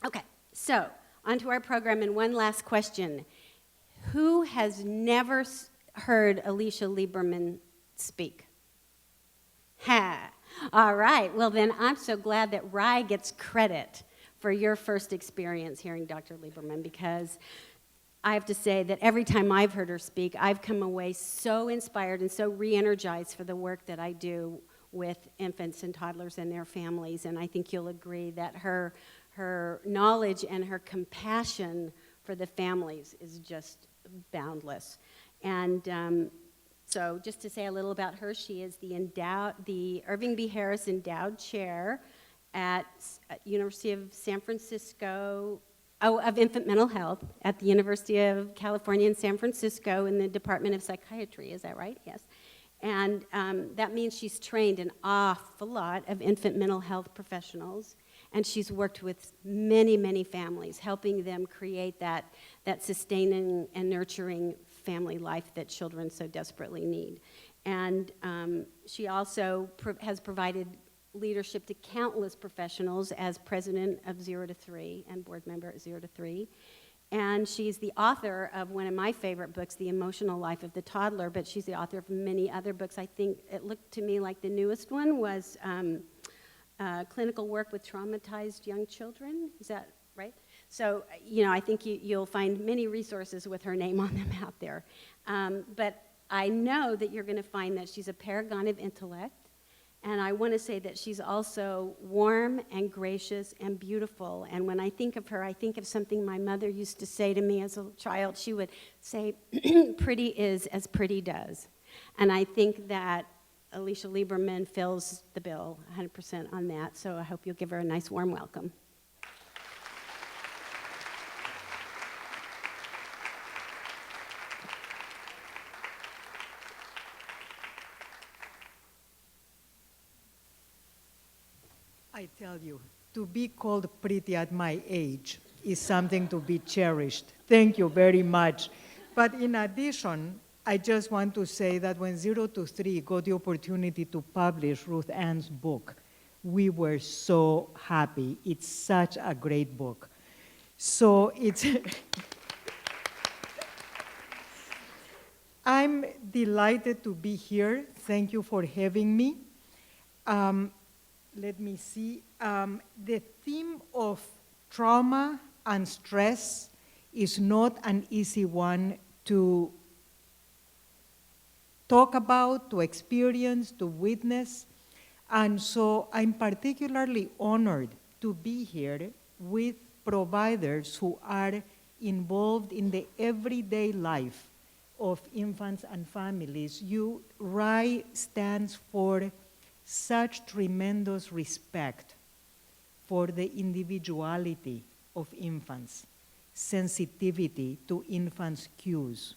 Okay, so onto our program, and one last question. Who has never heard Alicia Lieberman speak? Ha! All right, well then I'm so glad that Rye gets credit for your first experience hearing Dr. Lieberman, because I have to say that every time I've heard her speak, I've come away so inspired and so re-energized for the work that I do with infants and toddlers and their families, and I think you'll agree that her knowledge and her compassion for the families is just boundless. And so just to say a little about her, she is the Irving B. Harris Endowed Chair at University of San Francisco, of Infant Mental Health at the University of California in San Francisco in the Department of Psychiatry. Is that right? Yes. And that means she's trained an awful lot of infant mental health professionals, and she's worked with many, many families, helping them create that sustaining and nurturing family life that children so desperately need. And she also has provided leadership to countless professionals as president of 0 to 3 and board member at 0 to 3. And she's the author of one of my favorite books, The Emotional Life of the Toddler, but she's the author of many other books. I think it looked to me like the newest one was Clinical Work with Traumatized Young Children. Is that right? So, I think you'll find many resources with her name on them out there. But I know that you're going to find that she's a paragon of intellect. And I want to say that she's also warm and gracious and beautiful. And when I think of her, I think of something my mother used to say to me as a child. She would say, pretty is as pretty does. And I think that Alicia Lieberman fills the bill 100% on that. So I hope you'll give her a nice warm welcome. I tell you, to be called pretty at my age is something to be cherished. Thank you very much. But in addition, I just want to say that when 0 to 3 got the opportunity to publish Ruth Ann's book, we were so happy. It's such a great book. So it's... I'm delighted to be here. Thank you for having me. Let me see. The theme of trauma and stress is not an easy one to talk about, to experience, to witness. And so I'm particularly honored to be here with providers who are involved in the everyday life of infants and families. RIE stands for such tremendous respect for the individuality of infants, sensitivity to infants' cues,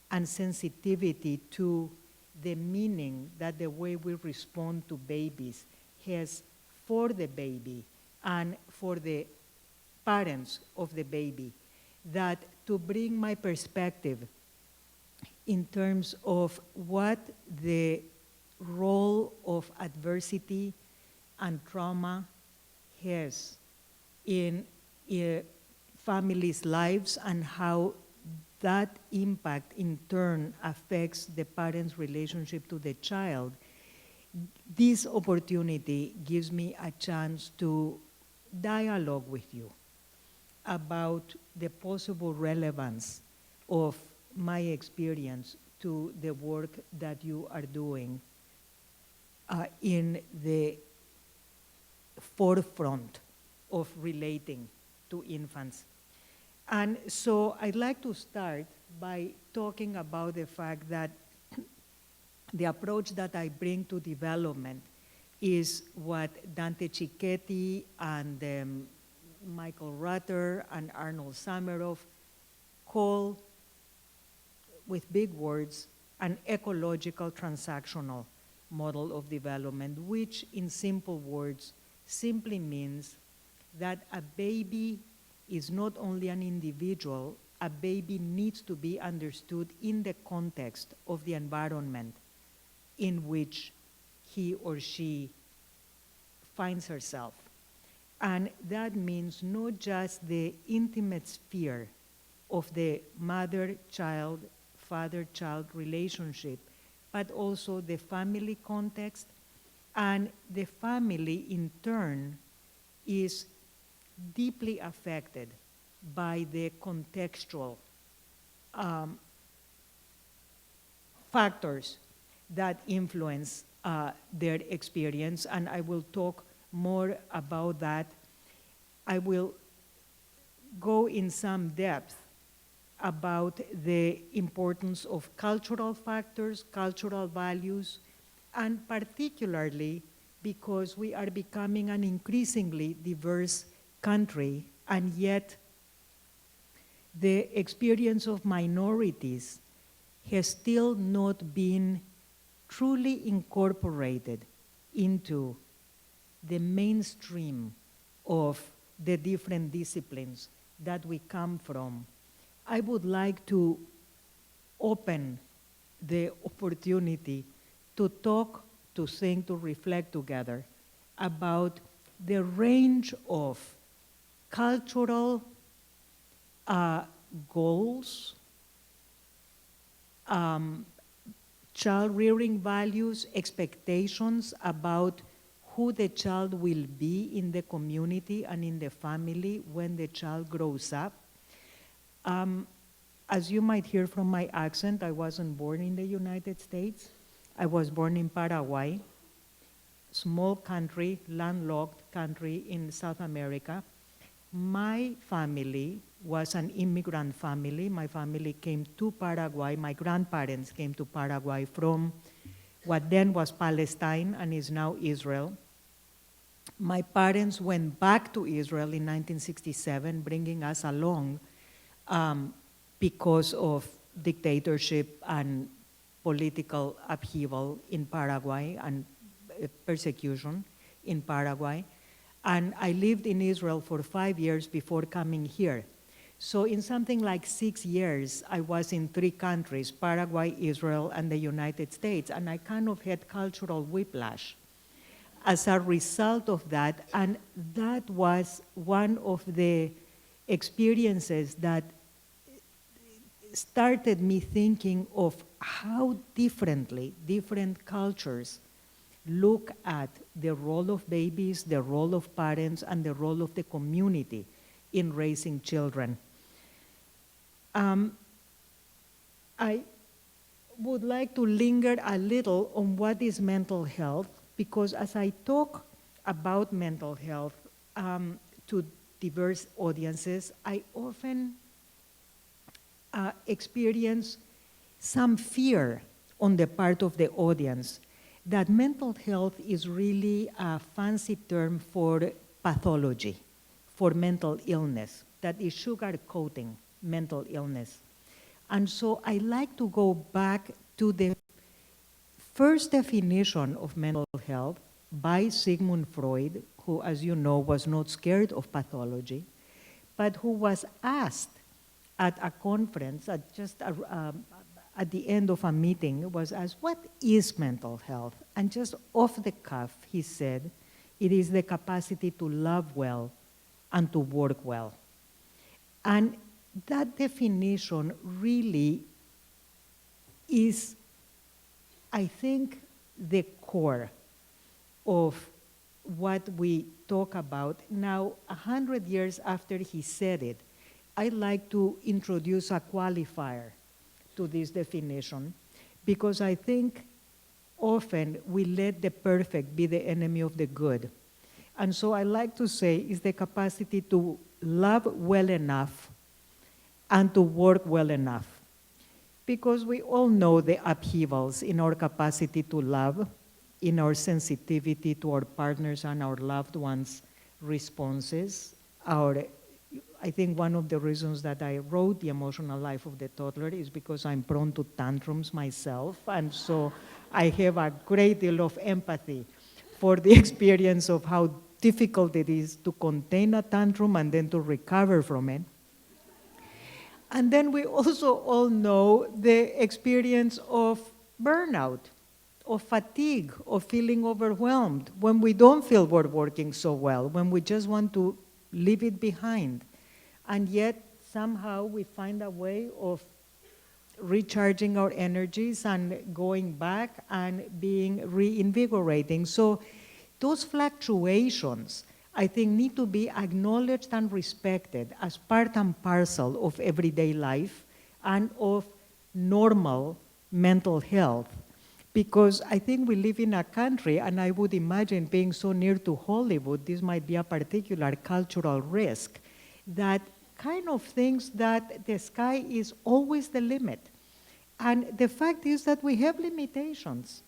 and sensitivity to the meaning that the way we respond to babies has for the baby and for the parents of the baby. That to bring my perspective in terms of what the role of adversity and trauma has in families' lives and how that impact in turn affects the parent's relationship to the child. This opportunity gives me a chance to dialogue with you about the possible relevance of my experience to the work that you are doing in the forefront of relating to infants. And so I'd like to start by talking about the fact that the approach that I bring to development is what Dante Cicchetti and Michael Rutter and Arnold Samaroff call, with big words, an ecological transactional model of development, which in simple words simply means that a baby is not only an individual, a baby needs to be understood in the context of the environment in which he or she finds herself. And that means not just the intimate sphere of the mother-child, father-child relationship, but also the family context. And the family, in turn, is deeply affected by the contextual factors that influence their experience, and I will talk more about that. I will go in some depth about the importance of cultural factors, cultural values, and particularly because we are becoming an increasingly diverse country, and yet the experience of minorities has still not been truly incorporated into the mainstream of the different disciplines that we come from. I would like to open the opportunity to talk, to think, to reflect together about the range of cultural goals, child rearing values, expectations about who the child will be in the community and in the family when the child grows up. As you might hear from my accent, I wasn't born in the United States. I was born in Paraguay, small country, landlocked country in South America. My family was an immigrant family. My family came to Paraguay. My grandparents came to Paraguay from what then was Palestine and is now Israel. My parents went back to Israel in 1967, bringing us along because of dictatorship and political upheaval in Paraguay and persecution in Paraguay. And I lived in Israel for 5 years before coming here. So in something like 6 years, I was in 3 countries, Paraguay, Israel, and the United States, and I kind of had cultural whiplash as a result of that, and that was one of the experiences that started me thinking of how differently different cultures look at the role of babies, the role of parents, and the role of the community in raising children. I would like to linger a little on what is mental health, because as I talk about mental health to diverse audiences, I often experience some fear on the part of the audience that mental health is really a fancy term for pathology, for mental illness, that is sugarcoating mental illness. And so I like to go back to the first definition of mental health by Sigmund Freud, who, as you know, was not scared of pathology, but who was asked at a conference, at the end of a meeting, was asked, what is mental health? And just off the cuff, he said, it is the capacity to love well and to work well. And that definition really is, I think, the core of what we talk about. Now, 100 years after he said it, I'd like to introduce a qualifier to this definition, because I think often we let the perfect be the enemy of the good. And so I like to say is the capacity to love well enough and to work well enough. Because we all know the upheavals in our capacity to love, in our sensitivity to our partners and our loved ones' responses. I think one of the reasons that I wrote The Emotional Life of the Toddler is because I'm prone to tantrums myself, and so I have a great deal of empathy for the experience of how difficult it is to contain a tantrum and then to recover from it. And then we also all know the experience of burnout, of fatigue, of feeling overwhelmed, when we don't feel we're working so well, when we just want to leave it behind. And yet, somehow, we find a way of recharging our energies and going back and being reinvigorating. So those fluctuations, I think, need to be acknowledged and respected as part and parcel of everyday life and of normal mental health. Because I think we live in a country, and I would imagine being so near to Hollywood, this might be a particular cultural risk, that kind of thinks that the sky is always the limit. And the fact is that we have limitations.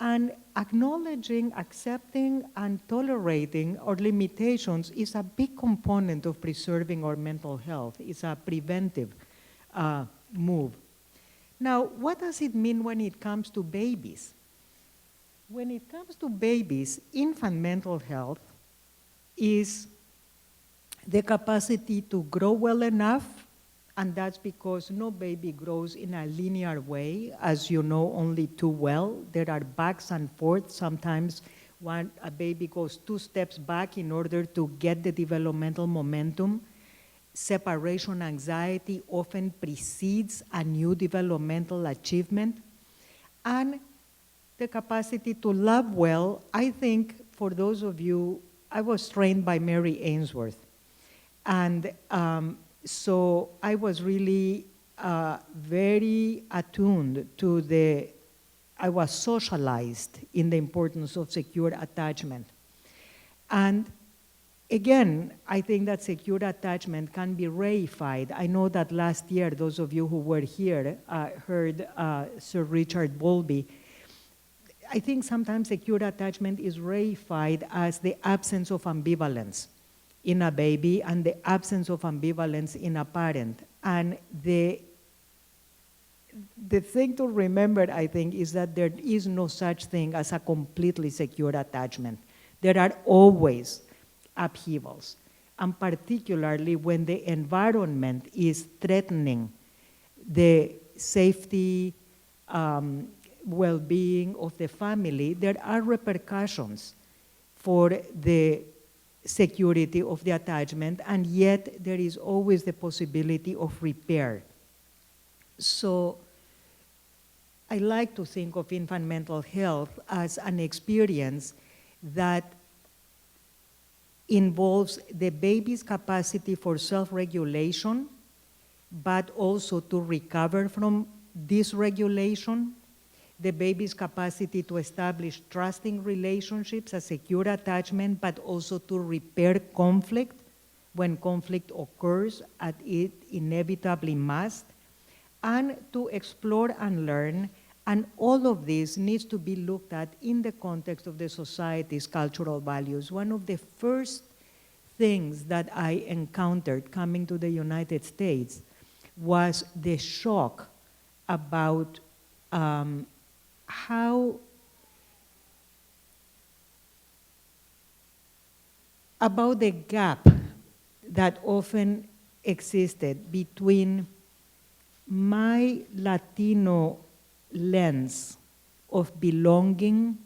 And acknowledging, accepting, and tolerating our limitations is a big component of preserving our mental health. It's a preventive move. Now, what does it mean when it comes to babies? When it comes to babies, infant mental health is the capacity to grow well enough, and that's because no baby grows in a linear way, as you know only too well. There are backs and forths. Sometimes a baby goes 2 steps back in order to get the developmental momentum. Separation anxiety often precedes a new developmental achievement. And the capacity to love well, I think for those of you, I was trained by Mary Ainsworth. And so I was really very attuned to I was socialized in the importance of secure attachment. And again, I think that secure attachment can be reified. I know that last year, those of you who were here heard Sir Richard Bowlby. I think sometimes secure attachment is reified as the absence of ambivalence in a baby and the absence of ambivalence in a parent. And the thing to remember, I think, is that there is no such thing as a completely secure attachment. There are always upheavals, and particularly when the environment is threatening the safety, well-being of the family, there are repercussions for the security of the attachment, and yet there is always the possibility of repair. So I like to think of infant mental health as an experience that involves the baby's capacity for self-regulation, but also to recover from dysregulation, the baby's capacity to establish trusting relationships, a secure attachment, but also to repair conflict when conflict occurs, as it inevitably must, and to explore and learn. And all of this needs to be looked at in the context of the society's cultural values. One of the first things that I encountered coming to the United States was the shock about about the gap that often existed between my Latino lens of belonging,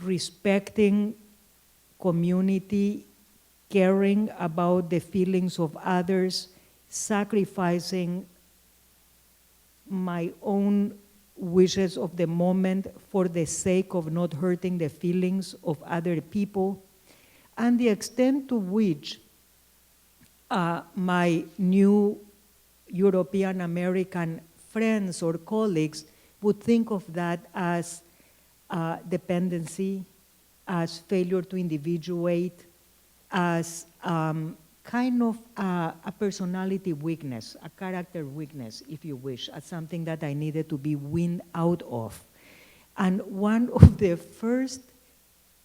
respecting community, caring about the feelings of others, sacrificing my own wishes of the moment for the sake of not hurting the feelings of other people, and the extent to which my new European American friends or colleagues would think of that as dependency, as failure to individuate, as kind of a personality weakness, a character weakness, if you wish, as something that I needed to be weaned out of. And one of the first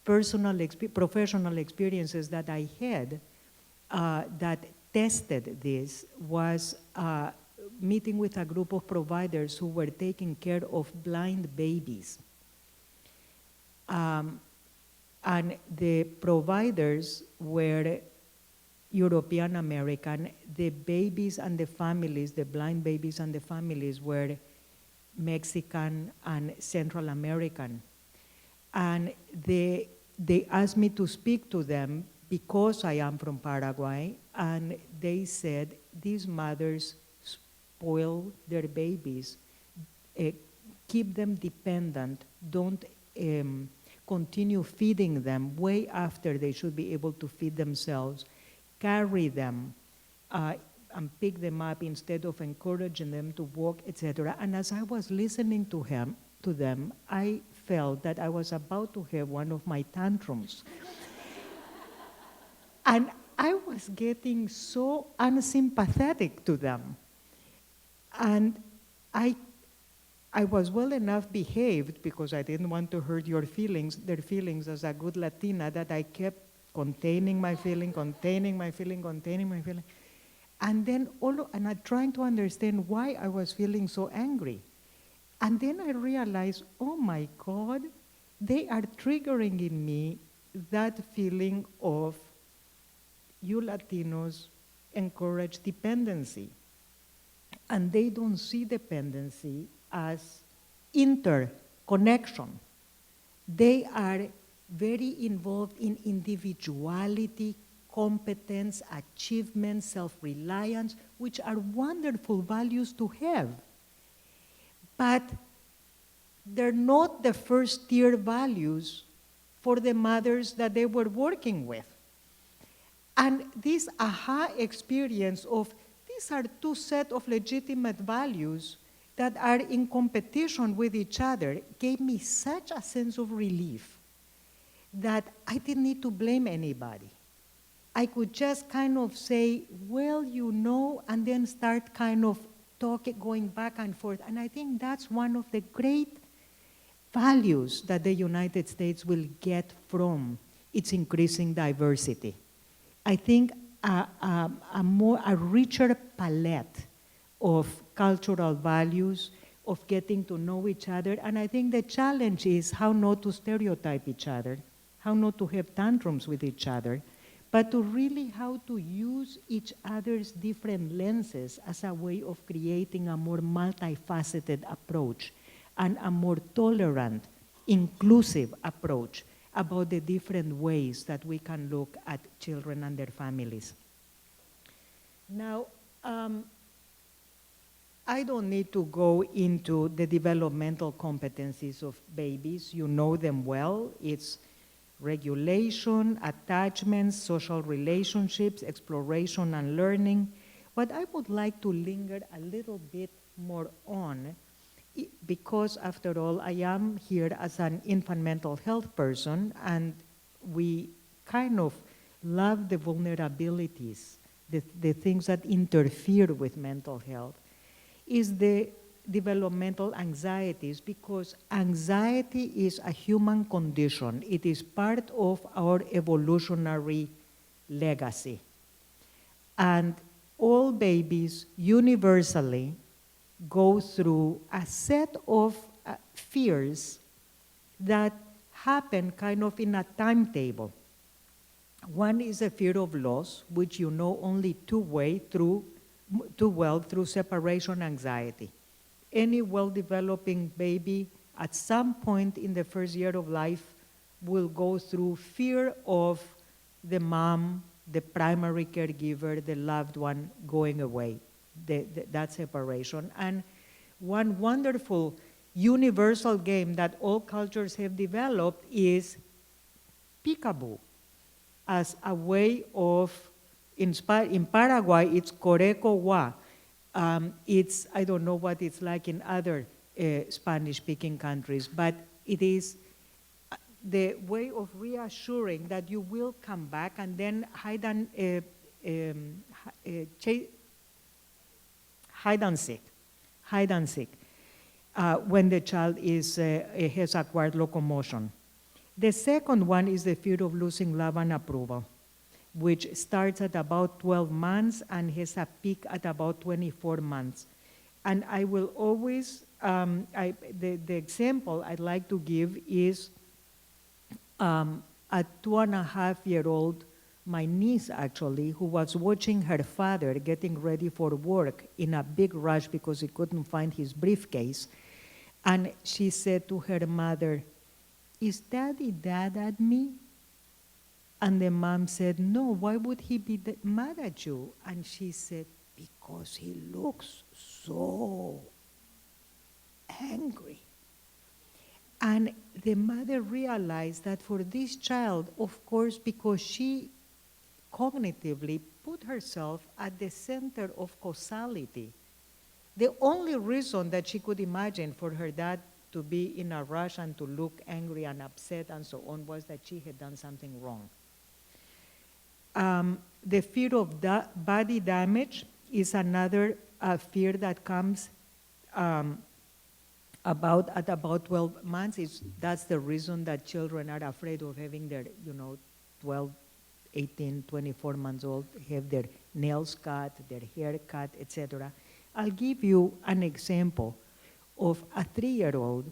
professional experiences that I had that tested this was meeting with a group of providers who were taking care of blind babies. And the providers were European American. The babies and the families, the blind babies and the families were Mexican, and Central American. And they asked me to speak to them because I am from Paraguay, and they said these mothers spoil their babies, keep them dependent, don't continue feeding them way after they should be able to feed themselves, carry them, and pick them up instead of encouraging them to walk, etc. And as I was listening to them, I felt that I was about to have one of my tantrums. And I was getting so unsympathetic to them. And I was well enough behaved, because I didn't want to hurt their feelings as a good Latina, that I kept containing my feeling. And then I'm trying to understand why I was feeling so angry. And then I realized, oh my God, they are triggering in me that feeling of you Latinos encourage dependency. And they don't see dependency as interconnection. They are very involved in individuality, competence, achievement, self-reliance, which are wonderful values to have. But they're not the first-tier values for the mothers that they were working with. And this aha experience of these are two sets of legitimate values that are in competition with each other gave me such a sense of relief that I didn't need to blame anybody. I could just kind of say, well, you know, and then start kind of talking, going back and forth. And I think that's one of the great values that the United States will get from its increasing diversity. I think a richer palette of cultural values, of getting to know each other. And I think the challenge is how not to stereotype each other, how not to have tantrums with each other, but to really how to use each other's different lenses as a way of creating a more multifaceted approach and a more tolerant, inclusive approach about the different ways that we can look at children and their families. Now, I don't need to go into the developmental competencies of babies. You know them well. It's regulation, attachments, social relationships, exploration and learning. What I would like to linger a little bit more on, because after all, I am here as an infant mental health person, and we kind of love the vulnerabilities, the things that interfere with mental health, is the developmental anxieties, because anxiety is a human condition. It is part of our evolutionary legacy. And all babies universally go through a set of fears that happen kind of in a timetable. One is a fear of loss, which you know only too well through separation anxiety. Any well-developing baby at some point in the first year of life will go through fear of the mom, the primary caregiver, the loved one going away, that separation. And one wonderful universal game that all cultures have developed is peekaboo, as a way of, in Paraguay, it's coreco-wa. It's, I don't know what it's like in other Spanish-speaking countries, but it is the way of reassuring that you will come back, and then hide and seek, when the child has acquired locomotion. The second one is the fear of losing love and approval, which starts at about 12 months and has a peak at about 24 months. And I will always, the example I'd like to give is a 2.5-year-old, my niece actually, who was watching her father getting ready for work in a big rush because he couldn't find his briefcase. And she said to her mother, "Is Daddy mad at me?" And the mom said, "No, why would he be mad at you?" And she said, "Because he looks so angry." And the mother realized that for this child, of course, because she cognitively put herself at the center of causality, the only reason that she could imagine for her dad to be in a rush and to look angry and upset and so on was that she had done something wrong. The fear of body damage is another fear that comes at about 12 months. That's the reason that children are afraid of having their, 12, 18, 24 months old, have their nails cut, their hair cut, etc. I'll give you an example of a 3-year-old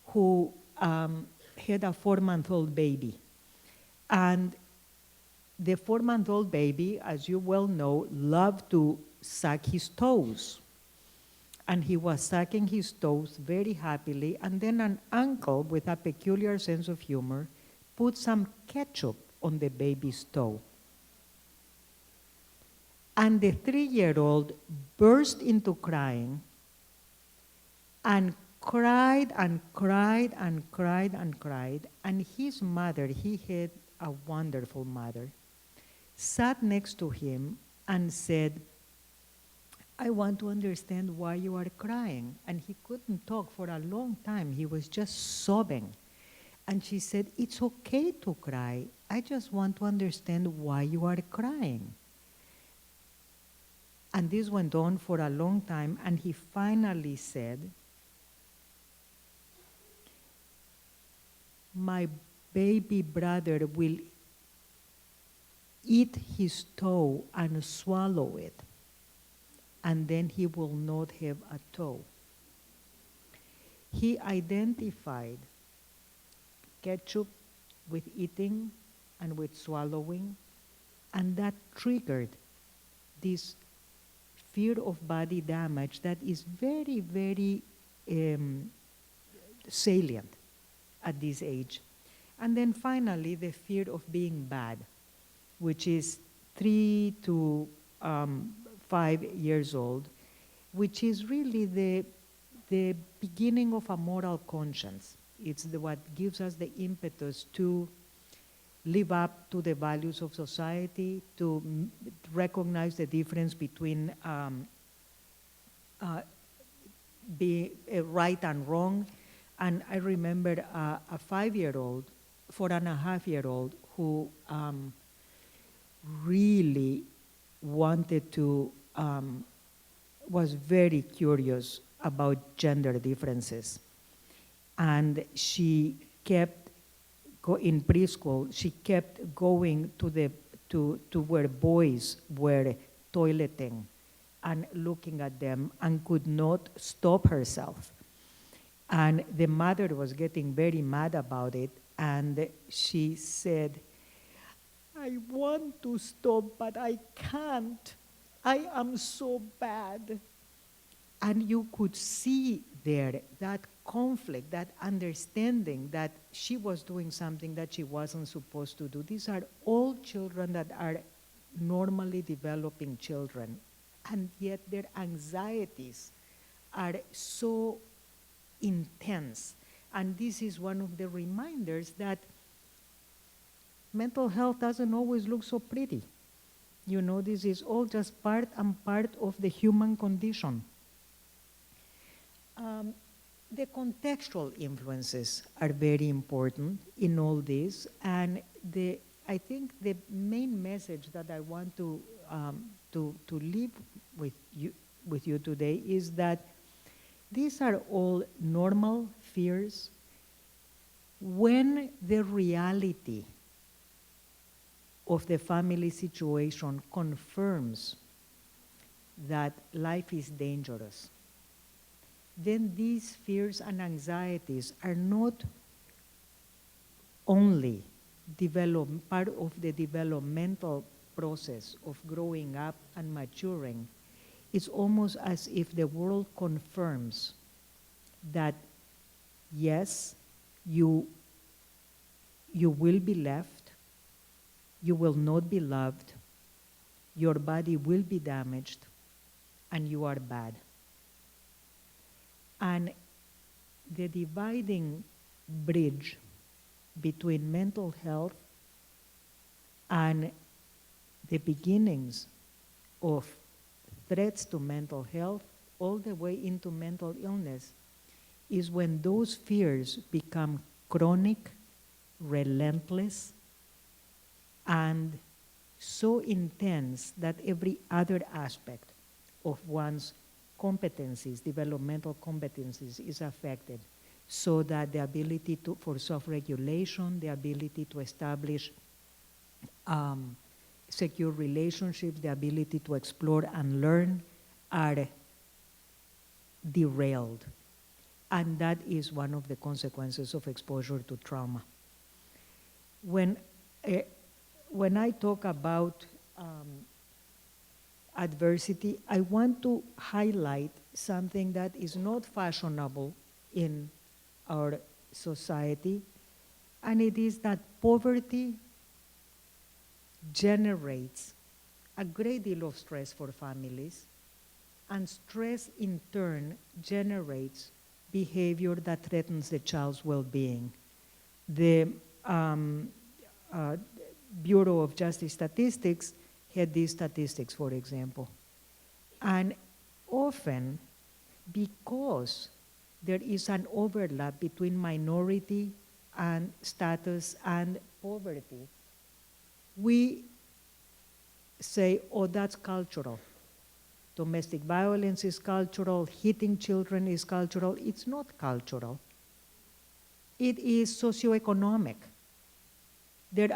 who had a 4-month-old baby. And the 4-month-old baby, as you well know, loved to suck his toes. And he was sucking his toes very happily, and then an uncle with a peculiar sense of humor put some ketchup on the baby's toe. And the 3-year-old burst into crying and cried and cried and cried and cried. And his mother, he had a wonderful mother, sat next to him and said, "I want to understand why you are crying." And he couldn't talk for a long time. He was just sobbing. And she said, "It's okay to cry. I just want to understand why you are crying." And this went on for a long time, and he finally said, "My baby brother will eat his toe and swallow it, and then he will not have a toe." He identified ketchup with eating and with swallowing, and that triggered this fear of body damage that is very, very salient at this age. And then finally, the fear of being bad, which is 3 to 5 years old, which is really the beginning of a moral conscience. It's what gives us the impetus to live up to the values of society, to recognize the difference between being right and wrong. And I remember a 5-year-old, 4.5-year-old, who really wanted to, was very curious about gender differences. And she kept, in preschool, she kept going to where boys were toileting and looking at them and could not stop herself. And the mother was getting very mad about it, and she said, "I want to stop, but I can't. I am so bad." And you could see there that conflict, that understanding that she was doing something that she wasn't supposed to do. These are all children that are normally developing children, and yet their anxieties are so intense. And this is one of the reminders that mental health doesn't always look so pretty. This is all just part of the human condition. The contextual influences are very important in all this, and I think the main message that I want to leave with you today is that these are all normal fears when the reality of the family situation confirms that life is dangerous. Then these fears and anxieties are not only part of the developmental process of growing up and maturing. It's almost as if the world confirms that yes, you will be left, you will not be loved, your body will be damaged, and you are bad. And the dividing bridge between mental health and the beginnings of threats to mental health all the way into mental illness is when those fears become chronic, relentless, and so intense that every other aspect of one's competencies, developmental competencies, is affected. So that the ability for self-regulation, the ability to establish secure relationships, the ability to explore and learn are derailed. And that is one of the consequences of exposure to trauma. When I talk about adversity, I want to highlight something that is not fashionable in our society, and it is that poverty generates a great deal of stress for families, and stress in turn generates behavior that threatens the child's well-being. The Bureau of Justice Statistics had these statistics, for example. And often, because there is an overlap between minority and status and poverty, we say, oh, that's cultural. Domestic violence is cultural, hitting children is cultural. It's not cultural. It is socioeconomic. There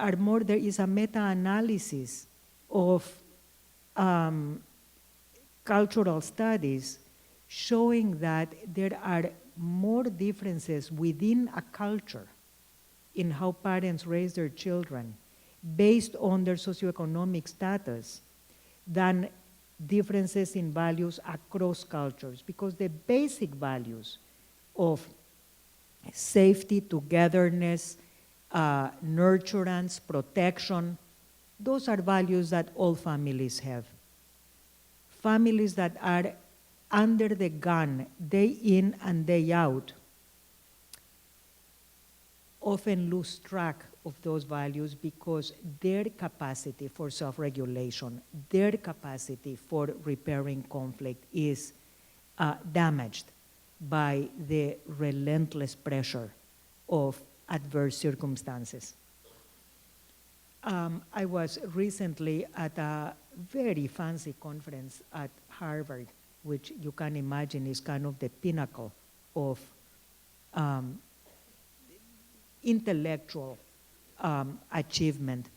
is a meta-analysis of cultural studies showing that there are more differences within a culture in how parents raise their children based on their socioeconomic status than differences in values across cultures, because the basic values of safety, togetherness, nurturance, protection, those are values that all families have. Families that are under the gun day in and day out often lose track of those values because their capacity for self-regulation, their capacity for repairing conflict is damaged by the relentless pressure of adverse circumstances. I was recently at a very fancy conference at Harvard, which you can imagine is kind of the pinnacle of intellectual achievement.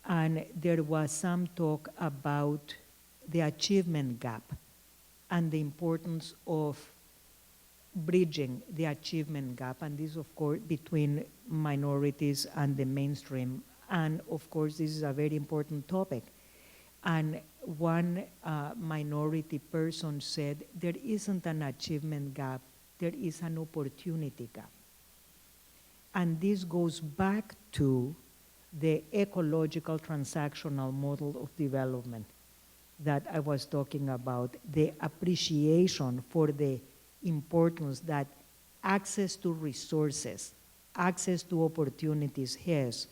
And there was some talk about the achievement gap and the importance of bridging the achievement gap, and this, of course, between minorities and the mainstream. And of course, this is a very important topic. And one minority person said, there isn't an achievement gap, there is an opportunity gap. And this goes back to the ecological transactional model of development that I was talking about, the appreciation for the importance that access to resources, access to opportunities has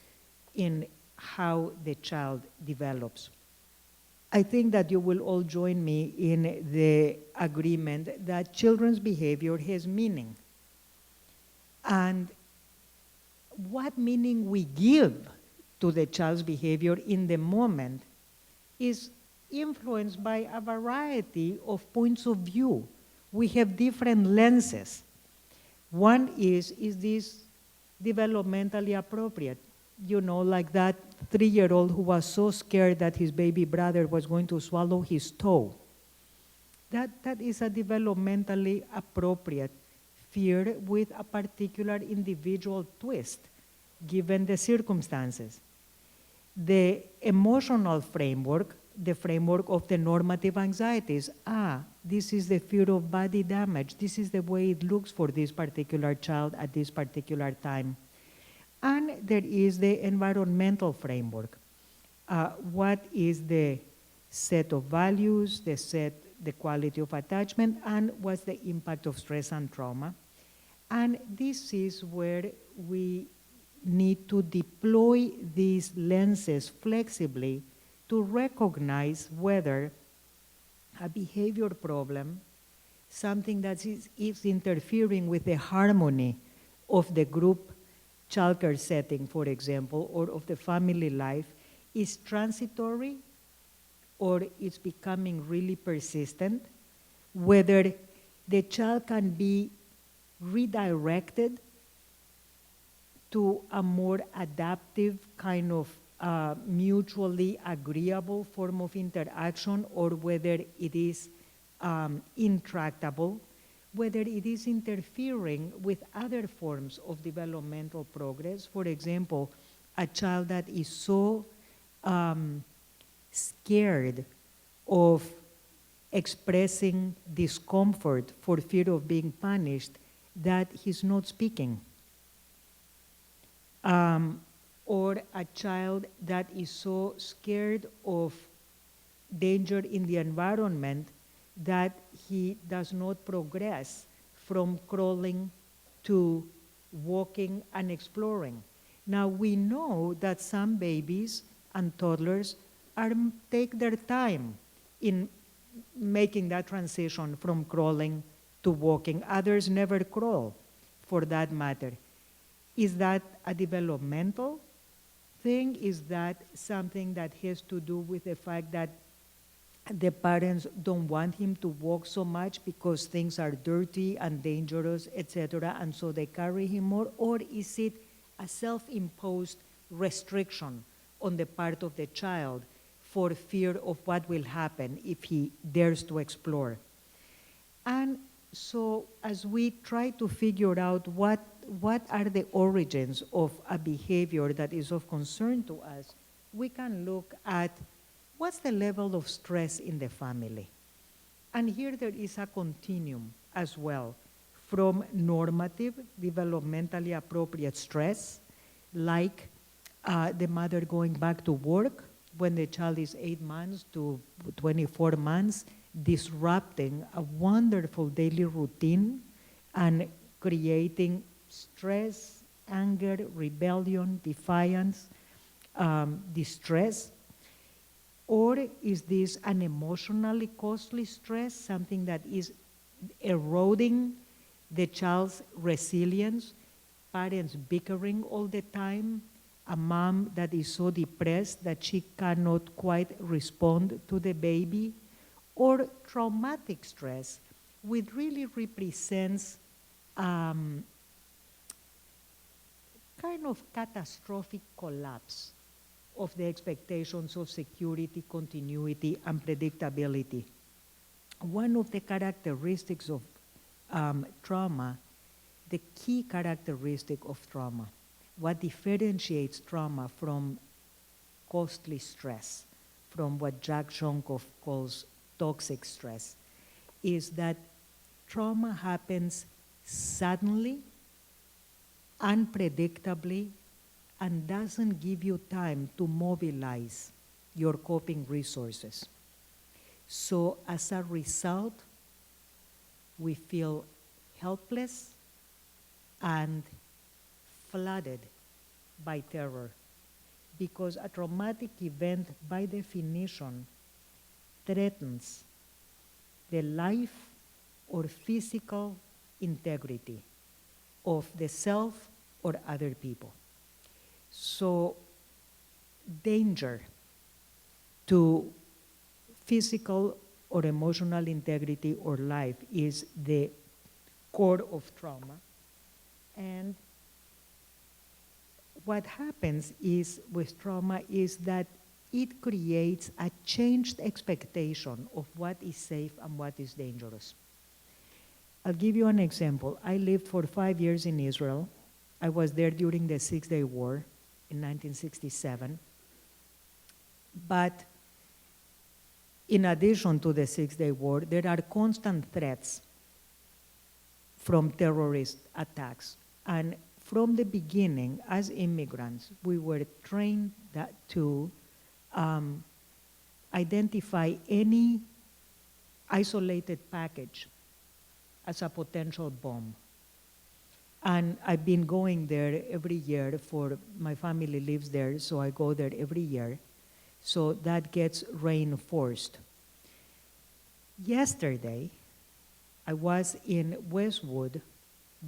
in how the child develops. I think that you will all join me in the agreement that children's behavior has meaning. And what meaning we give to the child's behavior in the moment is influenced by a variety of points of view. We have different lenses. One is this developmentally appropriate? You know, like that 3-year-old who was so scared that his baby brother was going to swallow his toe. That is a developmentally appropriate fear with a particular individual twist, given the circumstances. The emotional framework the framework of the normative anxieties. This is the fear of body damage. This is the way it looks for this particular child at this particular time. And there is the environmental framework. What is the set of values, the quality of attachment, and what's the impact of stress and trauma. And this is where we need to deploy these lenses flexibly to recognize whether a behavior problem, something that is interfering with the harmony of the group childcare setting, for example, or of the family life, is transitory or it's becoming really persistent, whether the child can be redirected to a more adaptive kind of mutually agreeable form of interaction, or whether it is intractable, whether it is interfering with other forms of developmental progress. For example, a child that is so scared of expressing discomfort for fear of being punished that he's not speaking. Or a child that is so scared of danger in the environment that he does not progress from crawling to walking and exploring. Now we know that some babies and toddlers take their time in making that transition from crawling to walking. Others never crawl, for that matter. Is that a developmental thing? Is that something that has to do with the fact that the parents don't want him to walk so much because things are dirty and dangerous, etc., and so they carry him more? Or is it a self-imposed restriction on the part of the child for fear of what will happen if he dares to explore? And so as we try to figure out what are the origins of a behavior that is of concern to us, we can look at what's the level of stress in the family. And here there is a continuum as well, from normative, developmentally appropriate stress, like the mother going back to work when the child is 8 months to 24 months, disrupting a wonderful daily routine and creating stress, anger, rebellion, defiance, distress? Or is this an emotionally costly stress, something that is eroding the child's resilience, parents bickering all the time, a mom that is so depressed that she cannot quite respond to the baby? Or traumatic stress, which really represents kind of catastrophic collapse of the expectations of security, continuity, and predictability. One of the characteristics of trauma, the key characteristic of trauma, what differentiates trauma from costly stress, from what Jack Shonkoff calls toxic stress, is that trauma happens suddenly, unpredictably, and doesn't give you time to mobilize your coping resources. So as a result, we feel helpless and flooded by terror, because a traumatic event, by definition, threatens the life or physical integrity of the self or other people. So danger to physical or emotional integrity or life is the core of trauma. And what happens is with trauma is that it creates a changed expectation of what is safe and what is dangerous. I'll give you an example. I lived for 5 years in Israel. I was there during the Six-Day War in 1967. But in addition to the Six-Day War, there are constant threats from terrorist attacks. And from the beginning, as immigrants, we were trained to identify any isolated package as a potential bomb. And I've been going there every year my family lives there, so I go there every year. So that gets reinforced. Yesterday, I was in Westwood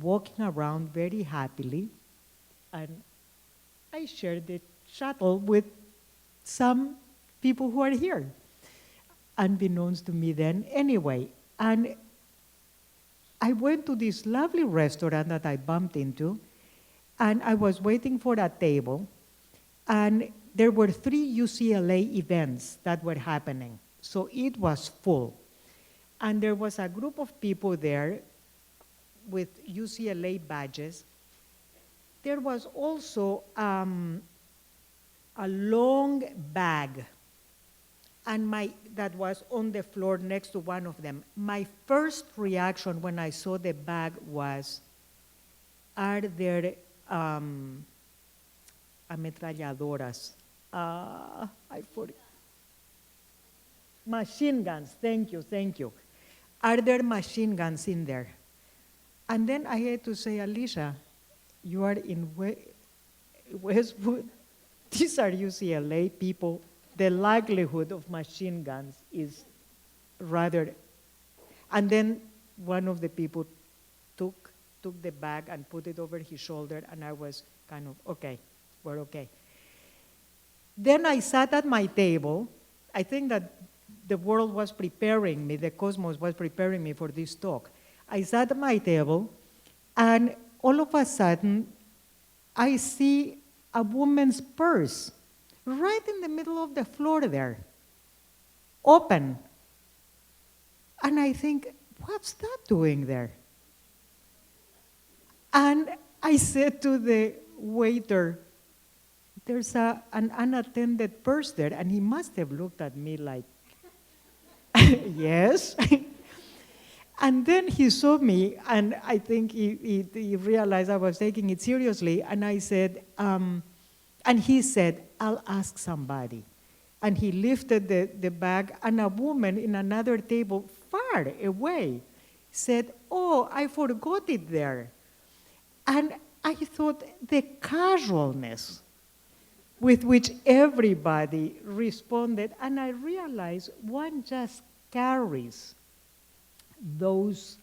walking around very happily, and I shared the shuttle with some people who are here, unbeknownst to me then anyway. And I went to this lovely restaurant that I bumped into, and I was waiting for a table, and there were 3 UCLA events that were happening, so it was full. And there was a group of people there with UCLA badges. There was also a long bag that was on the floor next to one of them. My first reaction when I saw the bag was, are there ametralladoras? I forgot. Machine guns, thank you. Are there machine guns in there? And then I had to say, Alicia, you are in Westwood. These are UCLA people. The likelihood of machine guns is rather, and then one of the people took the bag and put it over his shoulder, and I was kind of, okay, we're okay. Then I sat at my table. I think that the world was preparing me, the cosmos was preparing me for this talk. I sat at my table, and all of a sudden, I see a woman's purse right in the middle of the floor there, open. And I think, what's that doing there? And I said to the waiter, there's an unattended purse there, and he must have looked at me like, yes. And then he saw me, and I think he realized I was taking it seriously, and I said, and he said, I'll ask somebody. And he lifted the bag, and a woman in another table far away said, oh, I forgot it there. And I thought the casualness with which everybody responded, and I realized one just carries those,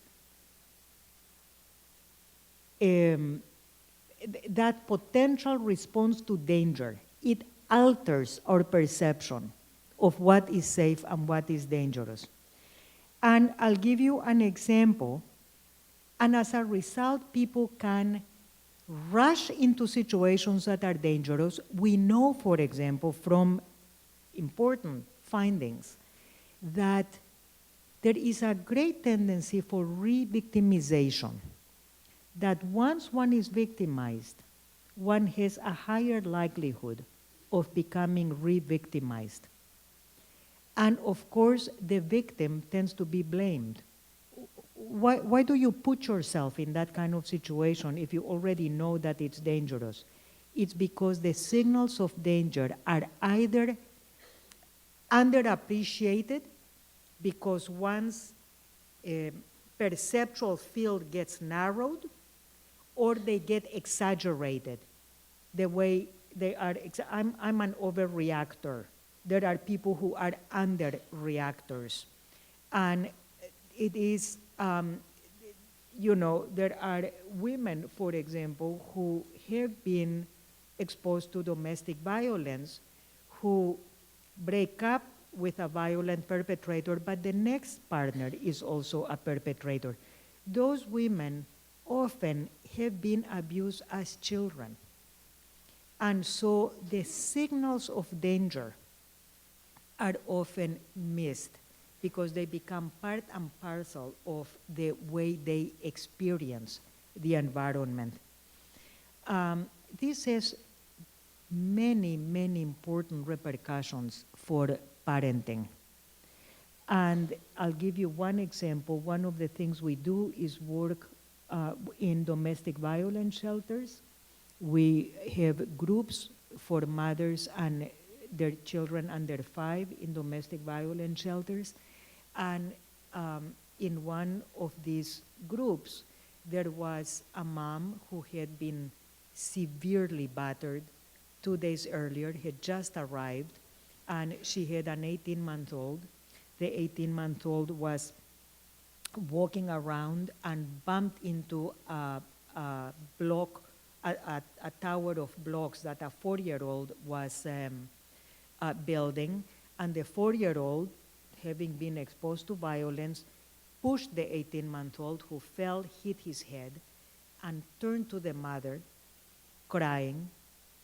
that potential response to danger. It alters our perception of what is safe and what is dangerous. And I'll give you an example, and as a result, people can rush into situations that are dangerous. We know, for example, from important findings, that there is a great tendency for re-victimization, that once one is victimized, one has a higher likelihood of becoming re-victimized. And of course, the victim tends to be blamed. Why do you put yourself in that kind of situation if you already know that it's dangerous? It's because the signals of danger are either underappreciated because one's perceptual field gets narrowed, or they get exaggerated the way they are. I'm an overreactor. There are people who are underreactors. And it is, there are women, for example, who have been exposed to domestic violence, who break up with a violent perpetrator, but the next partner is also a perpetrator. Those women often have been abused as children. And so the signals of danger are often missed because they become part and parcel of the way they experience the environment. This has many, many important repercussions for parenting. And I'll give you one example. One of the things we do is work in domestic violence shelters. We have groups for mothers and their children under 5 in domestic violence shelters. And in one of these groups, there was a mom who had been severely battered 2 days earlier, had just arrived, and she had an 18-month-old. The 18-month-old was walking around and bumped into a block, a tower of blocks that a 4-year-old was building, and the 4-year-old, having been exposed to violence, pushed the 18-month-old, who fell, hit his head, and turned to the mother, crying,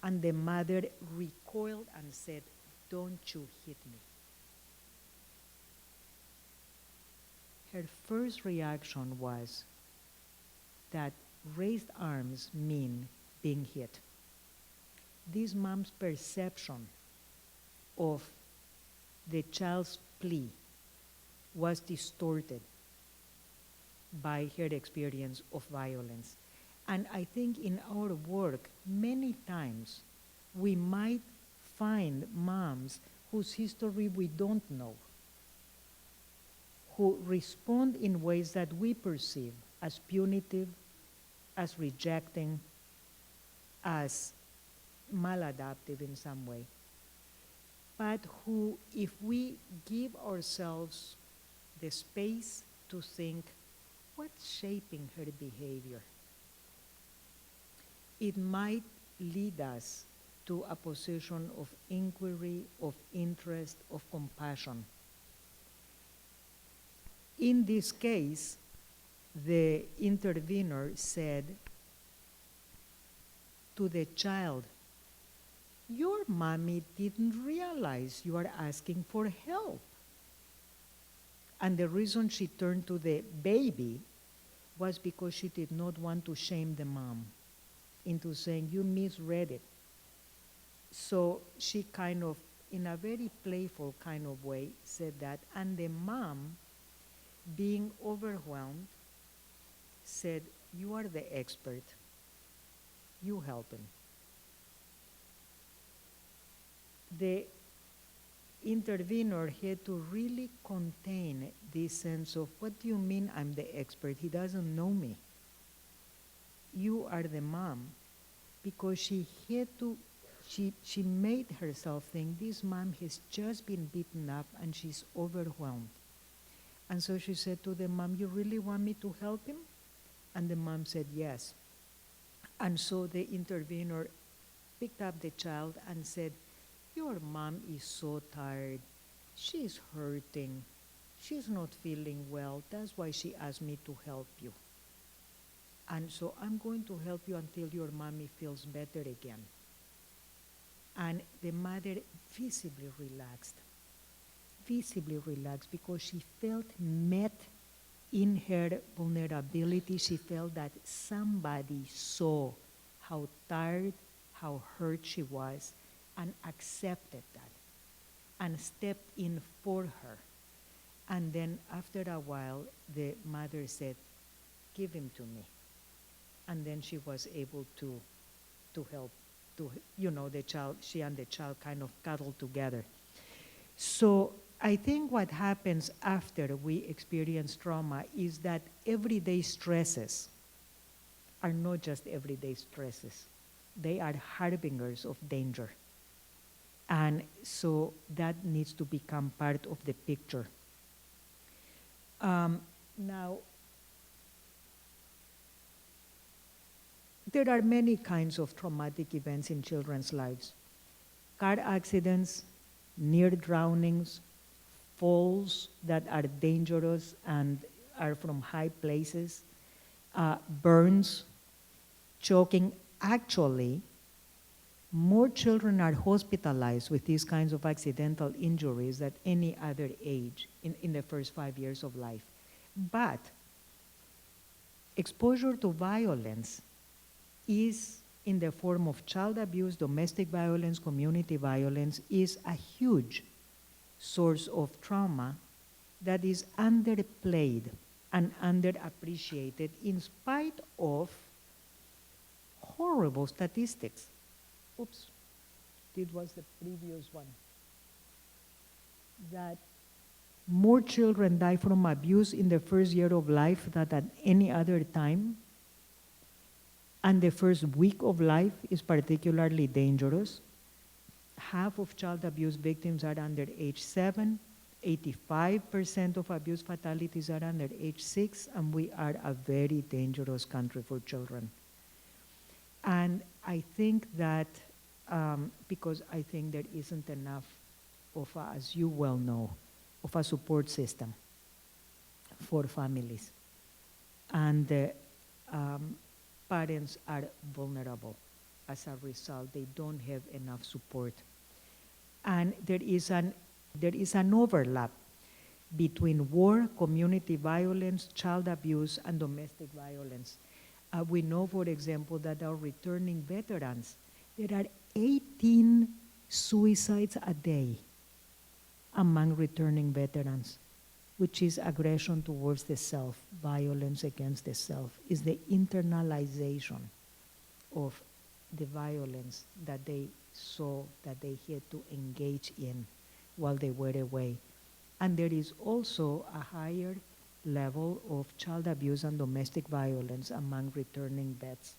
and the mother recoiled and said, "Don't you hit me." Her first reaction was that raised arms mean being hit. This mom's perception of the child's plea was distorted by her experience of violence. And I think in our work, many times, we might find moms whose history we don't know, who respond in ways that we perceive as punitive, as rejecting, as maladaptive in some way, but who, if we give ourselves the space to think, what's shaping her behavior? It might lead us to a position of inquiry, of interest, of compassion. In this case, the intervener said to the child, "Your mommy didn't realize you are asking for help." And the reason she turned to the baby was because she did not want to shame the mom into saying, "You misread it." So she kind of, in a very playful kind of way, said that. And the mom, being overwhelmed, said, "You are the expert. You help him." The intervener had to really contain this sense of, what do you mean I'm the expert? He doesn't know me. You are the mom. Because she had to, she made herself think, this mom has just been beaten up and she's overwhelmed. And so she said to the mom, "You really want me to help him?" And the mom said yes. And so the intervener picked up the child and said, "Your mom is so tired. She's hurting. She's not feeling well. That's why she asked me to help you. And so I'm going to help you until your mommy feels better again." And the mother visibly relaxed because she felt met in her vulnerability. She felt that somebody saw how tired, how hurt she was, and accepted that, and stepped in for her. And then after a while, the mother said, "Give him to me." And then she was able to help, the child, she and the child kind of cuddled together. So I think what happens after we experience trauma is that everyday stresses are not just everyday stresses. They are harbingers of danger. And so that needs to become part of the picture. Now, there are many kinds of traumatic events in children's lives. Car accidents, near drownings, falls that are dangerous and are from high places, burns, choking. Actually, more children are hospitalized with these kinds of accidental injuries than any other age in the first 5 years of life. But exposure to violence is in the form of child abuse, domestic violence, community violence, is a huge source of trauma that is underplayed and underappreciated in spite of horrible statistics. Oops, it was the previous one. That more children die from abuse in the first year of life than at any other time. And the first week of life is particularly dangerous. Half of child abuse victims are under age 7. 85% of abuse fatalities are under age 6, and we are a very dangerous country for children. And I think that, because I think there isn't enough of, as you well know, of a support system for families. And parents are vulnerable as a result. They don't have enough support. And there is an overlap between war, community violence, child abuse, and domestic violence. We know, for example, that our returning veterans, there are 18 suicides a day among returning veterans, which is aggression towards the self, violence against the self, is the internalization of the violence that they saw, that they had to engage in while they were away. And there is also a higher level of child abuse and domestic violence among returning vets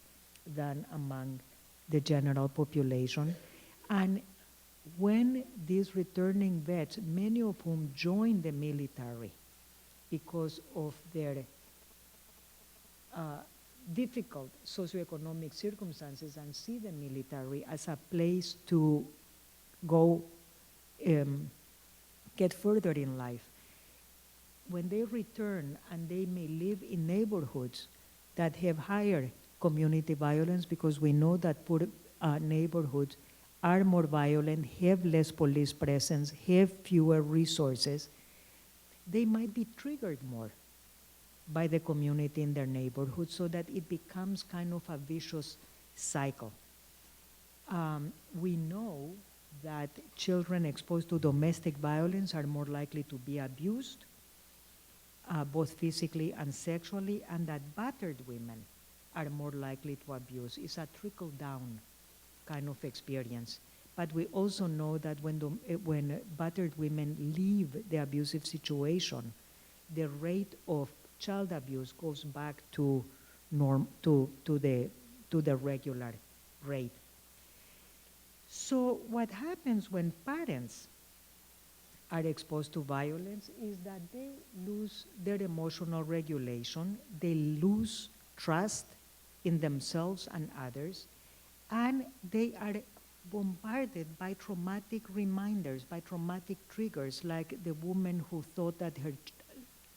than among the general population. And when these returning vets, many of whom joined the military because of their difficult socioeconomic circumstances and see the military as a place to go get further in life, when they return and they may live in neighborhoods that have higher community violence, because we know that poor neighborhoods are more violent, have less police presence, have fewer resources, they might be triggered more by the community in their neighborhood, so that it becomes kind of a vicious cycle. We know that children exposed to domestic violence are more likely to be abused, both physically and sexually, and that battered women are more likely to abuse. It's a trickle-down kind of experience. But we also know that when battered women leave the abusive situation, the rate of child abuse goes back to the regular rate. So what happens when parents are exposed to violence is that they lose their emotional regulation, they lose trust in themselves and others, and they are bombarded by traumatic reminders, by traumatic triggers, like the woman who thought that her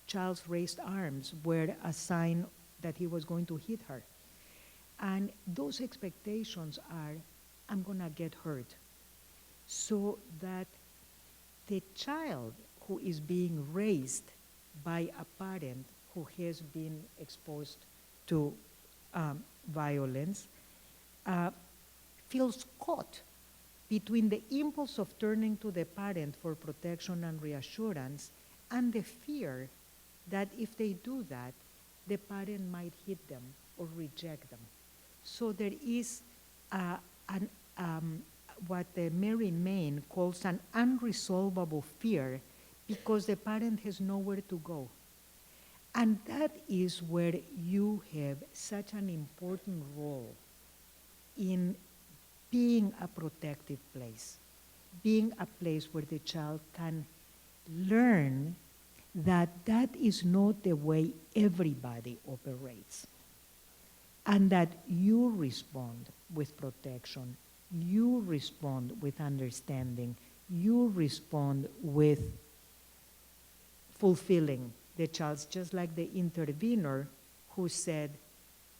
child's raised arms were a sign that he was going to hit her. And those expectations are, I'm gonna get hurt. So that the child who is being raised by a parent who has been exposed to violence feels caught between the impulse of turning to the parent for protection and reassurance and the fear that if they do that, the parent might hit them or reject them. So there is what Mary Main calls an unresolvable fear because the parent has nowhere to go. And that is where you have such an important role in being a protective place, being a place where the child can learn that that is not the way everybody operates, and that you respond with protection, you respond with understanding, you respond with fulfilling the child's, just like the intervener who said,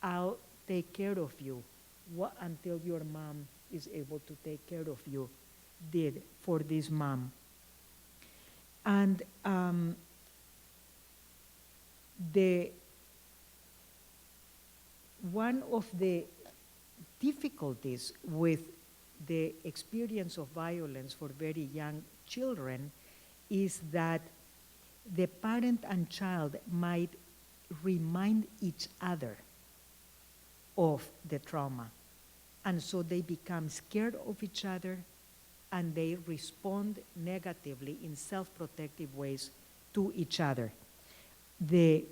I'll take care of you until your mom is able to take care of you, did for this mom. And one of the difficulties with the experience of violence for very young children is that the parent and child might remind each other of the trauma. And so they become scared of each other and they respond negatively in self-protective ways to each other. The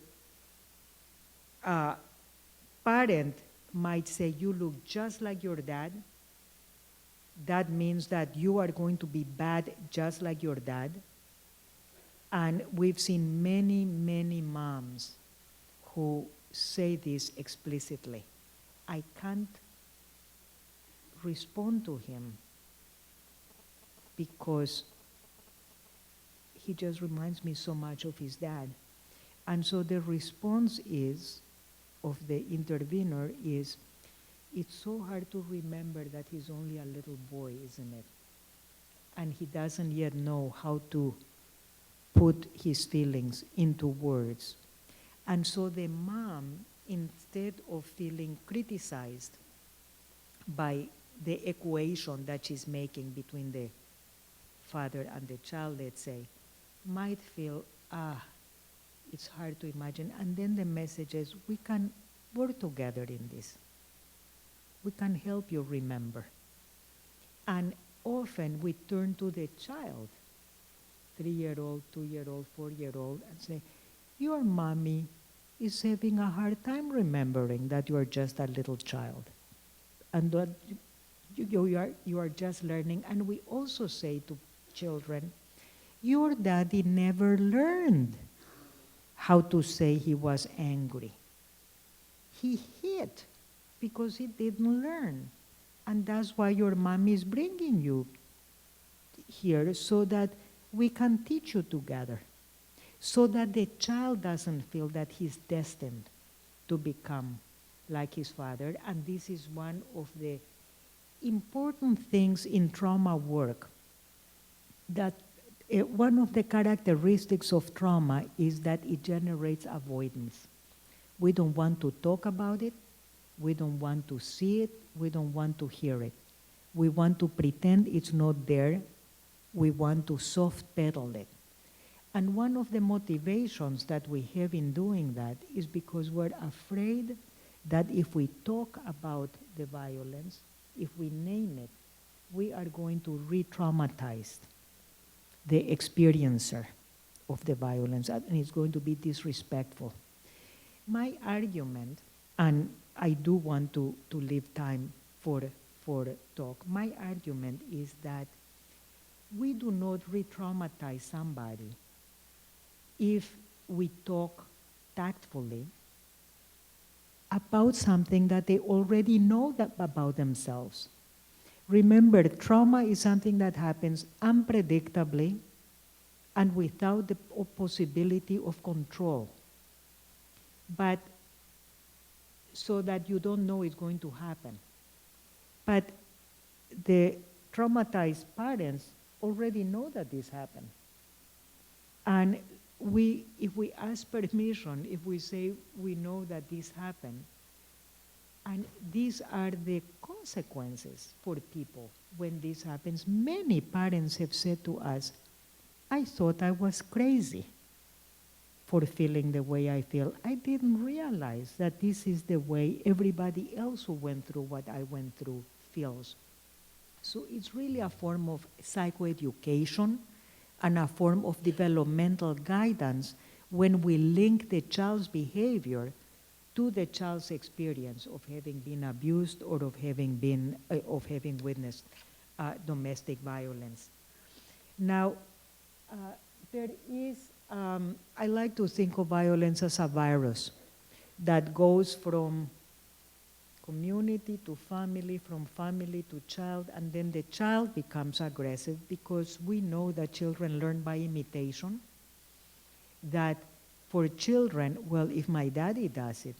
parent might say, you look just like your dad. That means that you are going to be bad just like your dad. And we've seen many, many moms who say this explicitly. I can't respond to him because he just reminds me so much of his dad. And so the response is, of the intervener is, it's so hard to remember that he's only a little boy, isn't it? And he doesn't yet know how to put his feelings into words. And so the mom, instead of feeling criticized by the equation that she's making between the father and the child, let's say, might feel, it's hard to imagine. And then the message is, we can work together in this. We can help you remember. And often we turn to the child, 3-year-old, 2-year-old, 4-year-old, and say, your mommy is having a hard time remembering that you are just a little child. And that you are just learning. And we also say to children, your daddy never learned how to say he was angry. He hit because he didn't learn. And that's why your mommy is bringing you here, so that we can teach you together, so that the child doesn't feel that he's destined to become like his father. And this is one of the important things in trauma work, that one of the characteristics of trauma is that it generates avoidance. We don't want to talk about it. We don't want to see it. We don't want to hear it. We want to pretend it's not there. We want to soft pedal it. And one of the motivations that we have in doing that is because we're afraid that if we talk about the violence, if we name it, we are going to re-traumatize the experiencer of the violence, and it's going to be disrespectful. My argument, and I do want to leave time for talk, my argument is that we do not re-traumatize somebody if we talk tactfully about something that they already know about themselves. Remember, trauma is something that happens unpredictably and without the possibility of control. But so that you don't know it's going to happen. But the traumatized parents already know that this happened. And if we ask permission, if we say we know that this happened, and these are the consequences for people when this happens. Many parents have said to us, I thought I was crazy for feeling the way I feel. I didn't realize that this is the way everybody else who went through what I went through feels. So it's really a form of psychoeducation and a form of developmental guidance when we link the child's behavior to the child's experience of having been abused or of having witnessed domestic violence. Now, there is, I like to think of violence as a virus that goes from community to family, from family to child, and then the child becomes aggressive because we know that children learn by imitation, that for children, well, if my daddy does it,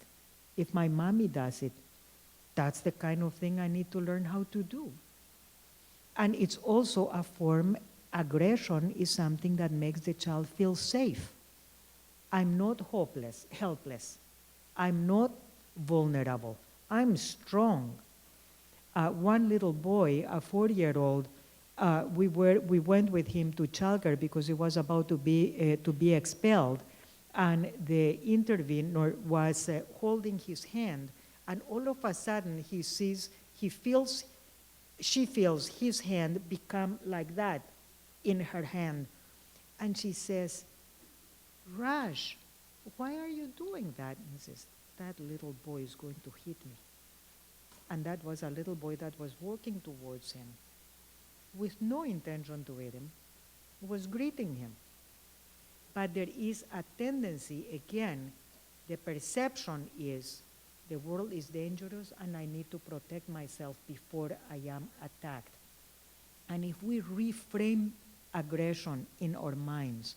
if my mommy does it, that's the kind of thing I need to learn how to do. And it's also a form, aggression is something that makes the child feel safe. I'm not helpless. I'm not vulnerable. I'm strong. One little boy, a 4-year-old, we went with him to childcare because he was about to be expelled, and the intervener was holding his hand, and all of a sudden she feels his hand become like that in her hand, and she says, "Raj, why are you doing that?" And he says, "That little boy is going to hit me." And that was a little boy that was walking towards him with no intention to hit him, was greeting him. But there is a tendency, again, the perception is the world is dangerous and I need to protect myself before I am attacked. And if we reframe aggression in our minds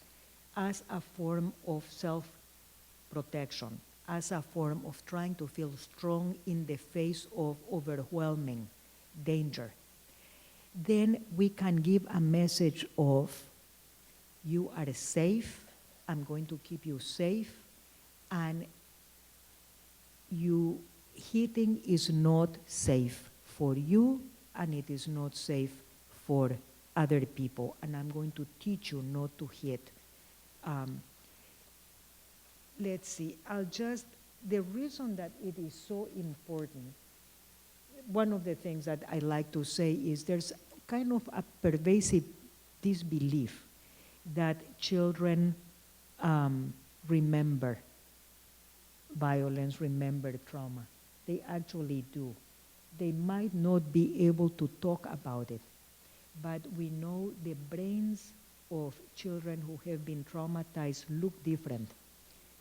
as a form of self-protection, as a form of trying to feel strong in the face of overwhelming danger, then we can give a message of, you are safe, I'm going to keep you safe, and you hitting is not safe for you, and it is not safe for other people, and I'm going to teach you not to hit. Let's see, the reason that it is so important, one of the things that I like to say is there's kind of a pervasive disbelief that children remember violence, remember trauma. They actually do. They might not be able to talk about it, but we know the brains of children who have been traumatized look different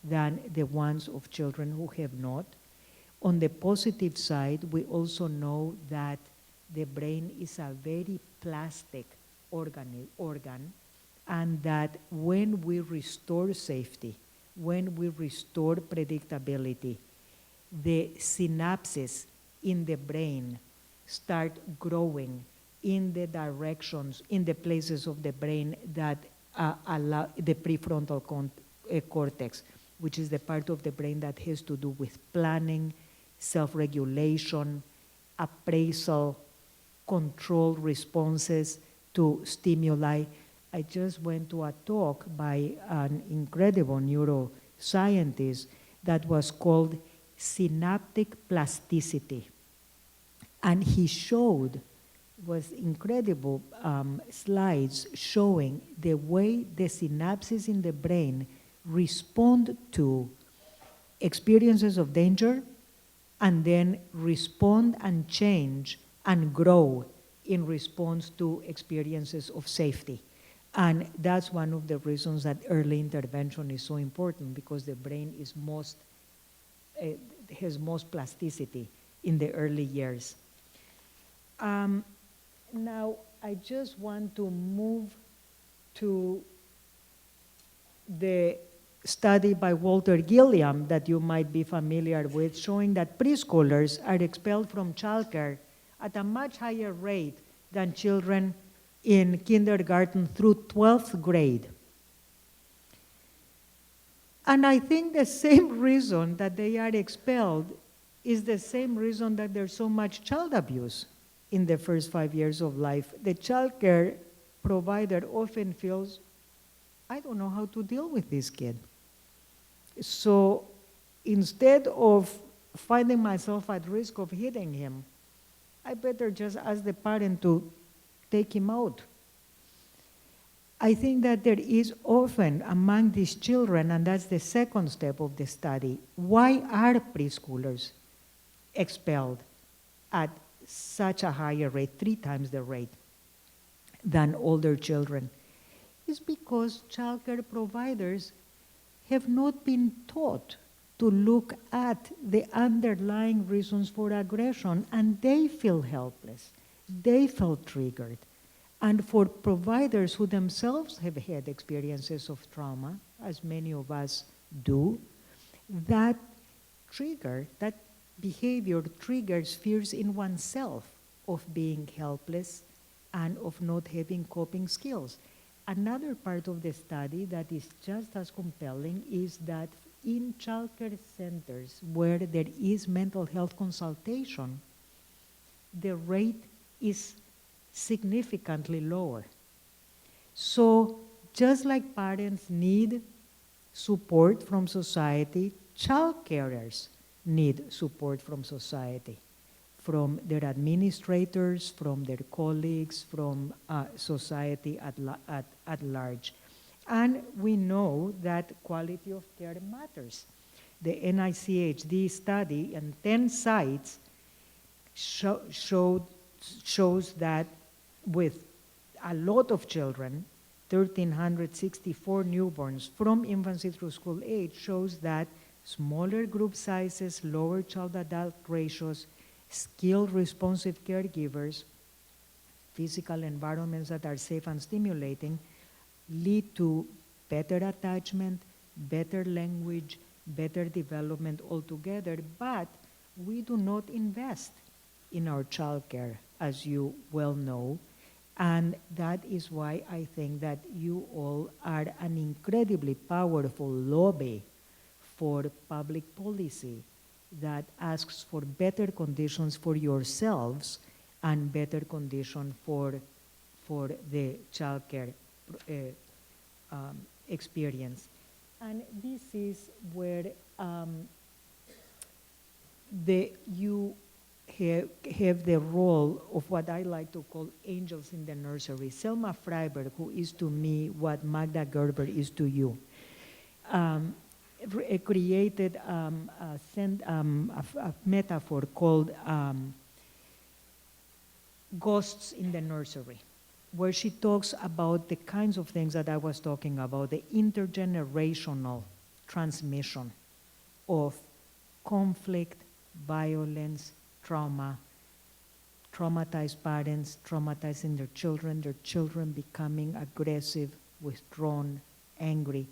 than the ones of children who have not. On the positive side, we also know that the brain is a very plastic organ, and that when we restore safety, when we restore predictability, the synapses in the brain start growing in the directions, in the places of the brain that allow the prefrontal cortex, which is the part of the brain that has to do with planning, self-regulation, appraisal, control responses to stimuli. I just went to a talk by an incredible neuroscientist that was called synaptic plasticity. And he showed, was incredible slides showing the way the synapses in the brain respond to experiences of danger and then respond and change and grow in response to experiences of safety. And that's one of the reasons that early intervention is so important, because the brain is has most plasticity in the early years. Now, I just want to move to the study by Walter Gilliam that you might be familiar with, showing that preschoolers are expelled from childcare at a much higher rate than children in kindergarten through 12th grade. And I think the same reason that they are expelled is the same reason that there's so much child abuse in the first 5 years of life. The childcare provider often feels, I don't know how to deal with this kid. So instead of finding myself at risk of hitting him, I better just ask the parent to take him out. I think that there is often among these children, and that's the second step of the study, why are preschoolers expelled at such a higher rate, 3 times the rate, than older children? It's because childcare providers have not been taught to look at the underlying reasons for aggression, and they feel helpless. They feel triggered. And for providers who themselves have had experiences of trauma, as many of us do, that trigger, that behavior triggers fears in oneself of being helpless and of not having coping skills. Another part of the study that is just as compelling is that in childcare centers where there is mental health consultation, the rate is significantly lower. So just like parents need support from society, child carers need support from society, from their administrators, from their colleagues, from society at large. And we know that quality of care matters. The NICHD study in 10 sites shows that with a lot of children, 1,364 newborns from infancy through school age, shows that smaller group sizes, lower child-adult ratios, skilled responsive caregivers, physical environments that are safe and stimulating, lead to better attachment, better language, better development altogether, but we do not invest in our childcare, as you well know, and that is why I think that you all are an incredibly powerful lobby for public policy that asks for better conditions for yourselves and better condition for the childcare experience. And this is where you have the role of what I like to call angels in the nursery. Selma Freiberg, who is to me what Magda Gerber is to you, created a metaphor called ghosts in the nursery, where she talks about the kinds of things that I was talking about, the intergenerational transmission of conflict, violence, trauma, traumatized parents traumatizing their children becoming aggressive, withdrawn, angry.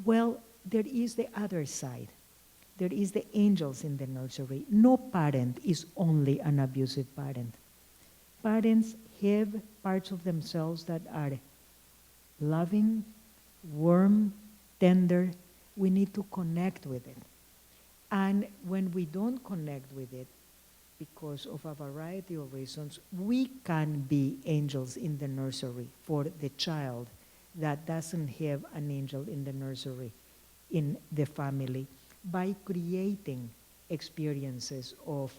Well, there is the other side. There is the angels in the nursery. No parent is only an abusive parent. Parents have parts of themselves that are loving, warm, tender. We need to connect with it. And when we don't connect with it, because of a variety of reasons, we can be angels in the nursery for the child that doesn't have an angel in the nursery in the family, by creating experiences of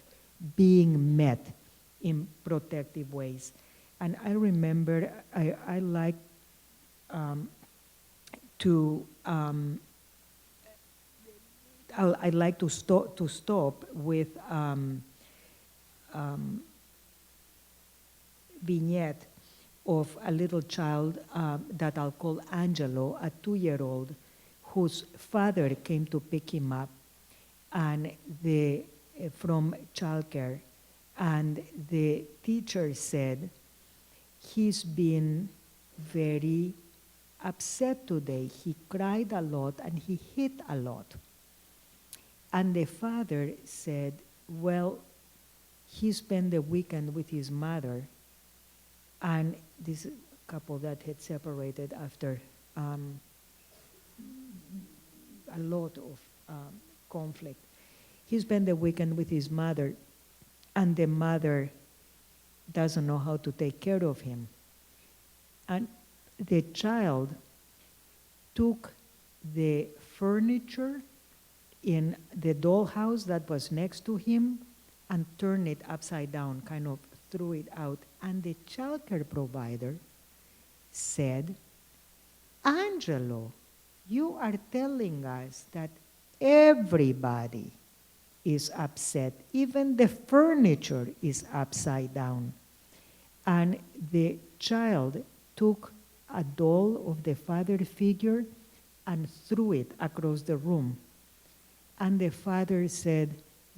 being met in protective ways. And I remember I like I'd like to stop with vignette of a little child that I'll call Angelo, a 2-year-old, whose father came to pick him up and from childcare. And the teacher said, he's been very upset today. He cried a lot and he hit a lot. And the father said, well, he spent the weekend with his mother, and this couple that had separated after a lot of conflict. He spent the weekend with his mother, and the mother doesn't know how to take care of him. And the child took the furniture in the dollhouse that was next to him and turned it upside down, kind of threw it out. And the childcare provider said, Angelo, you are telling us that everybody is upset. Even the furniture is upside down. And the child took a doll of the father figure and threw it across the room. And the father said,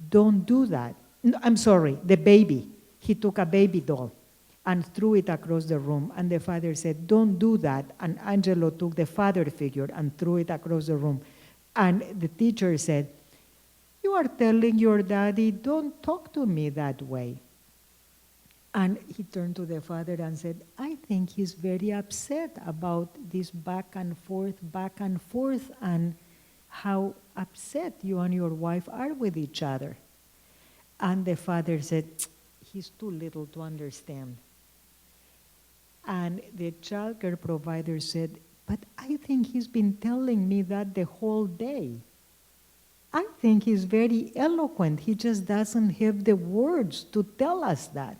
don't do that. No, I'm sorry, the baby. He took a baby doll and threw it across the room. And the father said, don't do that. And Angelo took the father figure and threw it across the room. And the teacher said, you are telling your daddy, don't talk to me that way. And he turned to the father and said, I think he's very upset about this back and forth, and how upset you and your wife are with each other. And the father said, he's too little to understand. And the childcare provider said, but I think he's been telling me that the whole day. I think he's very eloquent. He just doesn't have the words to tell us that.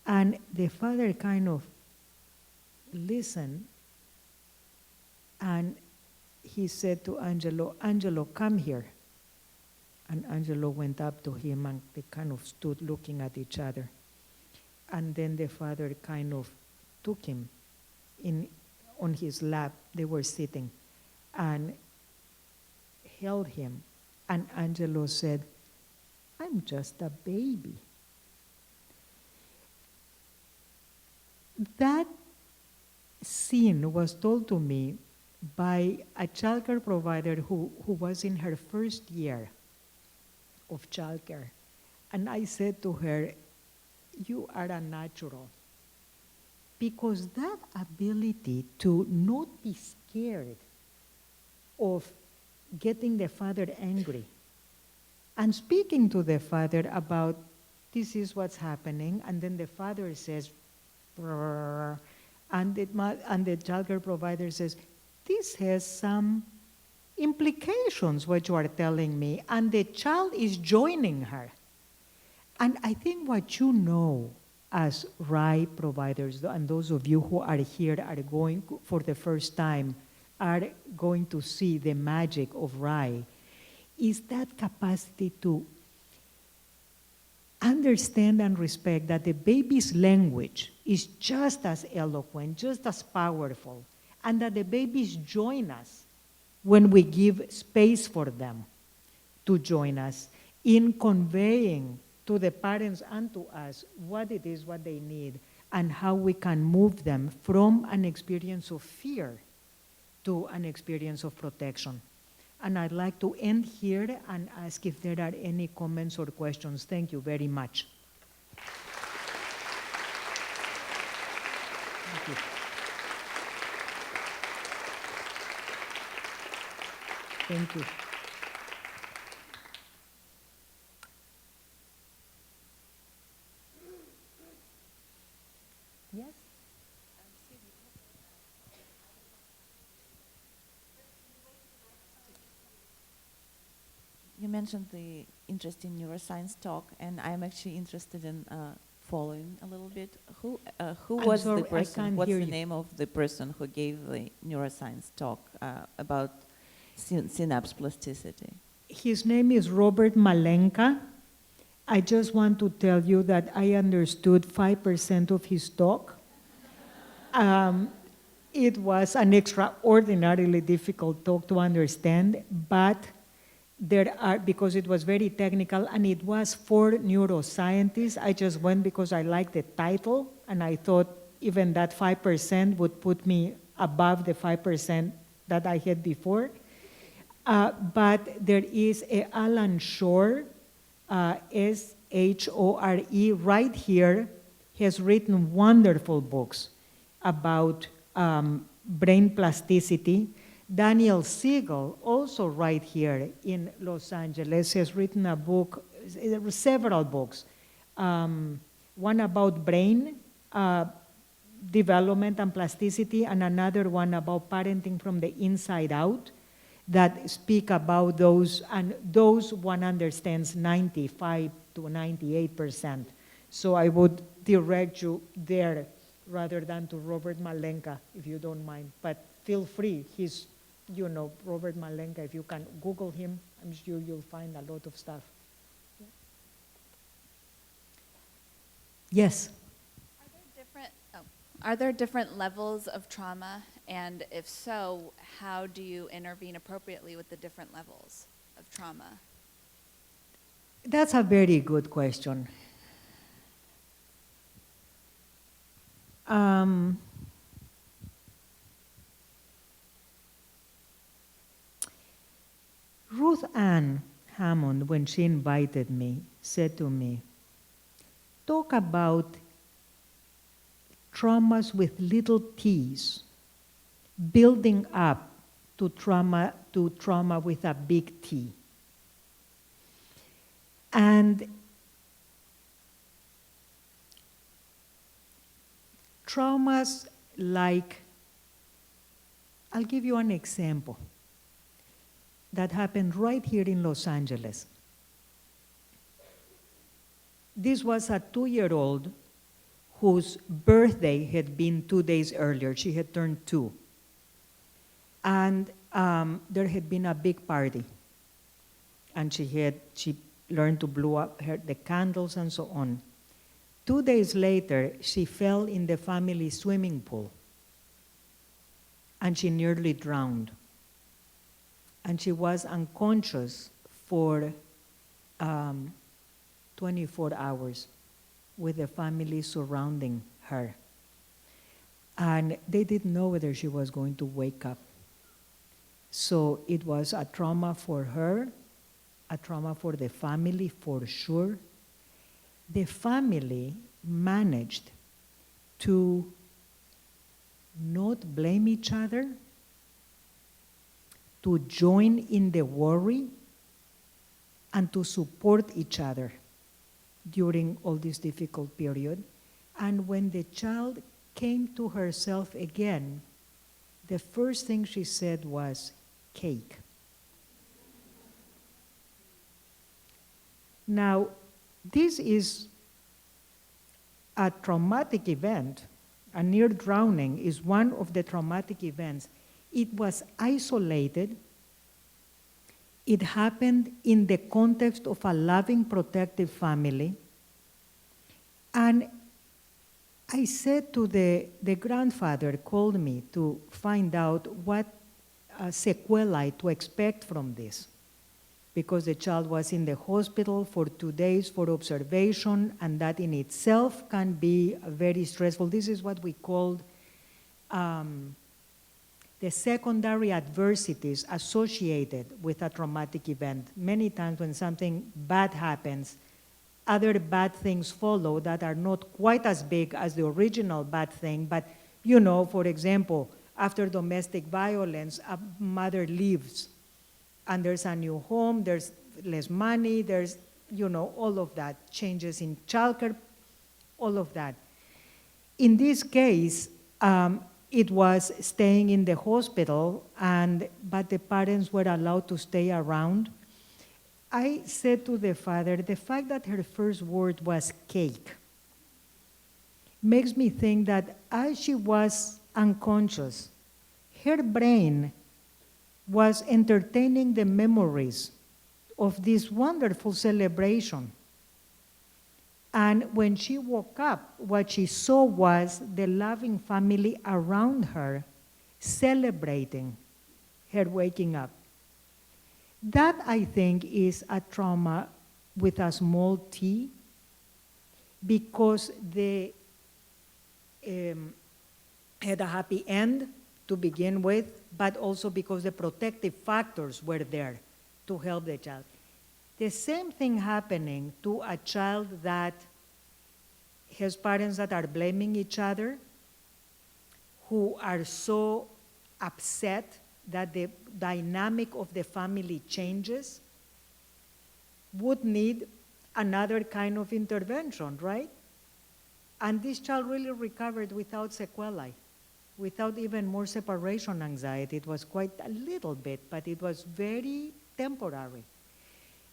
And the father kind of listened, and he said to Angelo, Angelo, come here. And Angelo went up to him, and they kind of stood looking at each other. And then the father kind of took him on his lap. They were sitting, and held him. And Angelo said, I'm just a baby. That scene was told to me by a childcare provider who was in her first year of childcare. And I said to her, you are a natural. Because that ability to not be scared of getting the father angry and speaking to the father about this is what's happening, and then the father says, and the childcare provider says, this has some implications, what you are telling me, and the child is joining her. And I think what you know as RAI providers, and those of you who are here are going for the first time, are going to see the magic of RAI, is that capacity to understand and respect that the baby's language is just as eloquent, just as powerful, and that the babies join us when we give space for them to join us in conveying to the parents and to us what it is, what they need, and how we can move them from an experience of fear to an experience of protection. And I'd like to end here and ask if there are any comments or questions. Thank you very much. Thank you. Thank you. Yes? You mentioned the interest in neuroscience talk, and I'm actually interested in following a little bit. Who was sorry, the person? What's hear the you. name of the person who gave the neuroscience talk about synapse plasticity? His name is Robert Malenka. I just want to tell you that I understood 5% of his talk. It was an extraordinarily difficult talk to understand, but because it was very technical and it was for neuroscientists, I just went because I liked the title, and I thought even that 5% would put me above the 5% that I had before. But there is Alan Shore, S-H-O-R-E, right here, has written wonderful books about brain plasticity. Daniel Siegel, also right here in Los Angeles, has written a book, several books. One about brain development and plasticity, and another one about parenting from the inside out, that speak about those, and those one understands 95 to 98%. So I would direct you there rather than to Robert Malenka, if you don't mind. But feel free, he's, Robert Malenka, if you can Google him, I'm sure you'll find a lot of stuff. Yes? Are there different levels of trauma? And if so, how do you intervene appropriately with the different levels of trauma? That's a very good question. Ruth Ann Hammond, when she invited me, said to me, talk about traumas with little t's, building up to trauma with a big T. And traumas like, I'll give you an example that happened right here in Los Angeles. This was a 2-year-old whose birthday had been 2 days earlier. She had turned 2. And there had been a big party. And she learned to blow up the candles and so on. 2 days later, she fell in the family swimming pool. And she nearly drowned. And she was unconscious for 24 hours with the family surrounding her. And they didn't know whether she was going to wake up. So it was a trauma for her, a trauma for the family for sure. The family managed to not blame each other, to join in the worry, and to support each other during all this difficult period. And when the child came to herself again, the first thing she said was, cake. Now, this is a traumatic event. A near drowning is one of the traumatic events. It was isolated. It happened in the context of a loving, protective family. And I said to the grandfather called me to find out what sequelae to expect from this, because the child was in the hospital for 2 days for observation, and that in itself can be very stressful. This is what we called the secondary adversities associated with a traumatic event. Many times when something bad happens, other bad things follow that are not quite as big as the original bad thing, but you know, for example, after domestic violence, a mother leaves and there's a new home, there's less money, there's, you know, all of that, changes in childcare, all of that. In this case, it was staying in the hospital, but the parents were allowed to stay around. I said to the father, the fact that her first word was cake makes me think that as she was unconscious, her brain was entertaining the memories of this wonderful celebration. And when she woke up, what she saw was the loving family around her celebrating her waking up. That, I think, is a trauma with a small t, because they had a happy end to begin with, but also because the protective factors were there to help the child. The same thing happening to a child that has parents that are blaming each other, who are so upset that the dynamic of the family changes, would need another kind of intervention, right? And this child really recovered without sequelae, without even more separation anxiety. It was quite a little bit, but it was very temporary.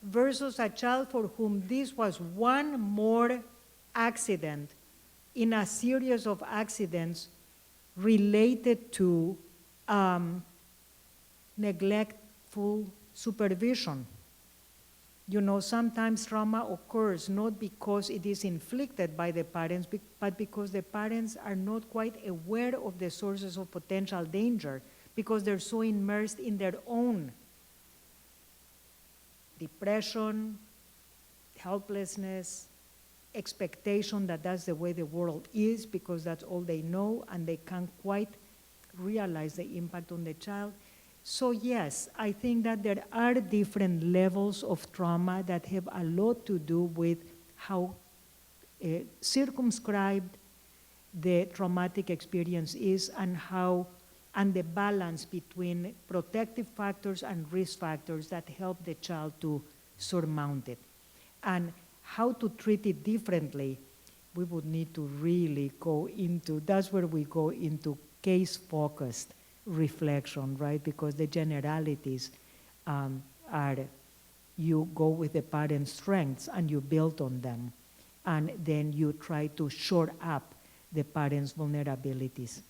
Versus a child for whom this was one more accident in a series of accidents related to neglectful supervision. You know, sometimes trauma occurs not because it is inflicted by the parents, but because the parents are not quite aware of the sources of potential danger, because they're so immersed in their own depression, helplessness, expectation that that's the way the world is because that's all they know, and they can't quite realize the impact on the child. So yes, I think that there are different levels of trauma that have a lot to do with how circumscribed the traumatic experience is, and the balance between protective factors and risk factors that help the child to surmount it, and how to treat it differently we would need to really go into, that's where we go into case-focused reflection, right? Because the generalities are, you go with the parent's strengths and you build on them. And then you try to shore up the parent's vulnerabilities.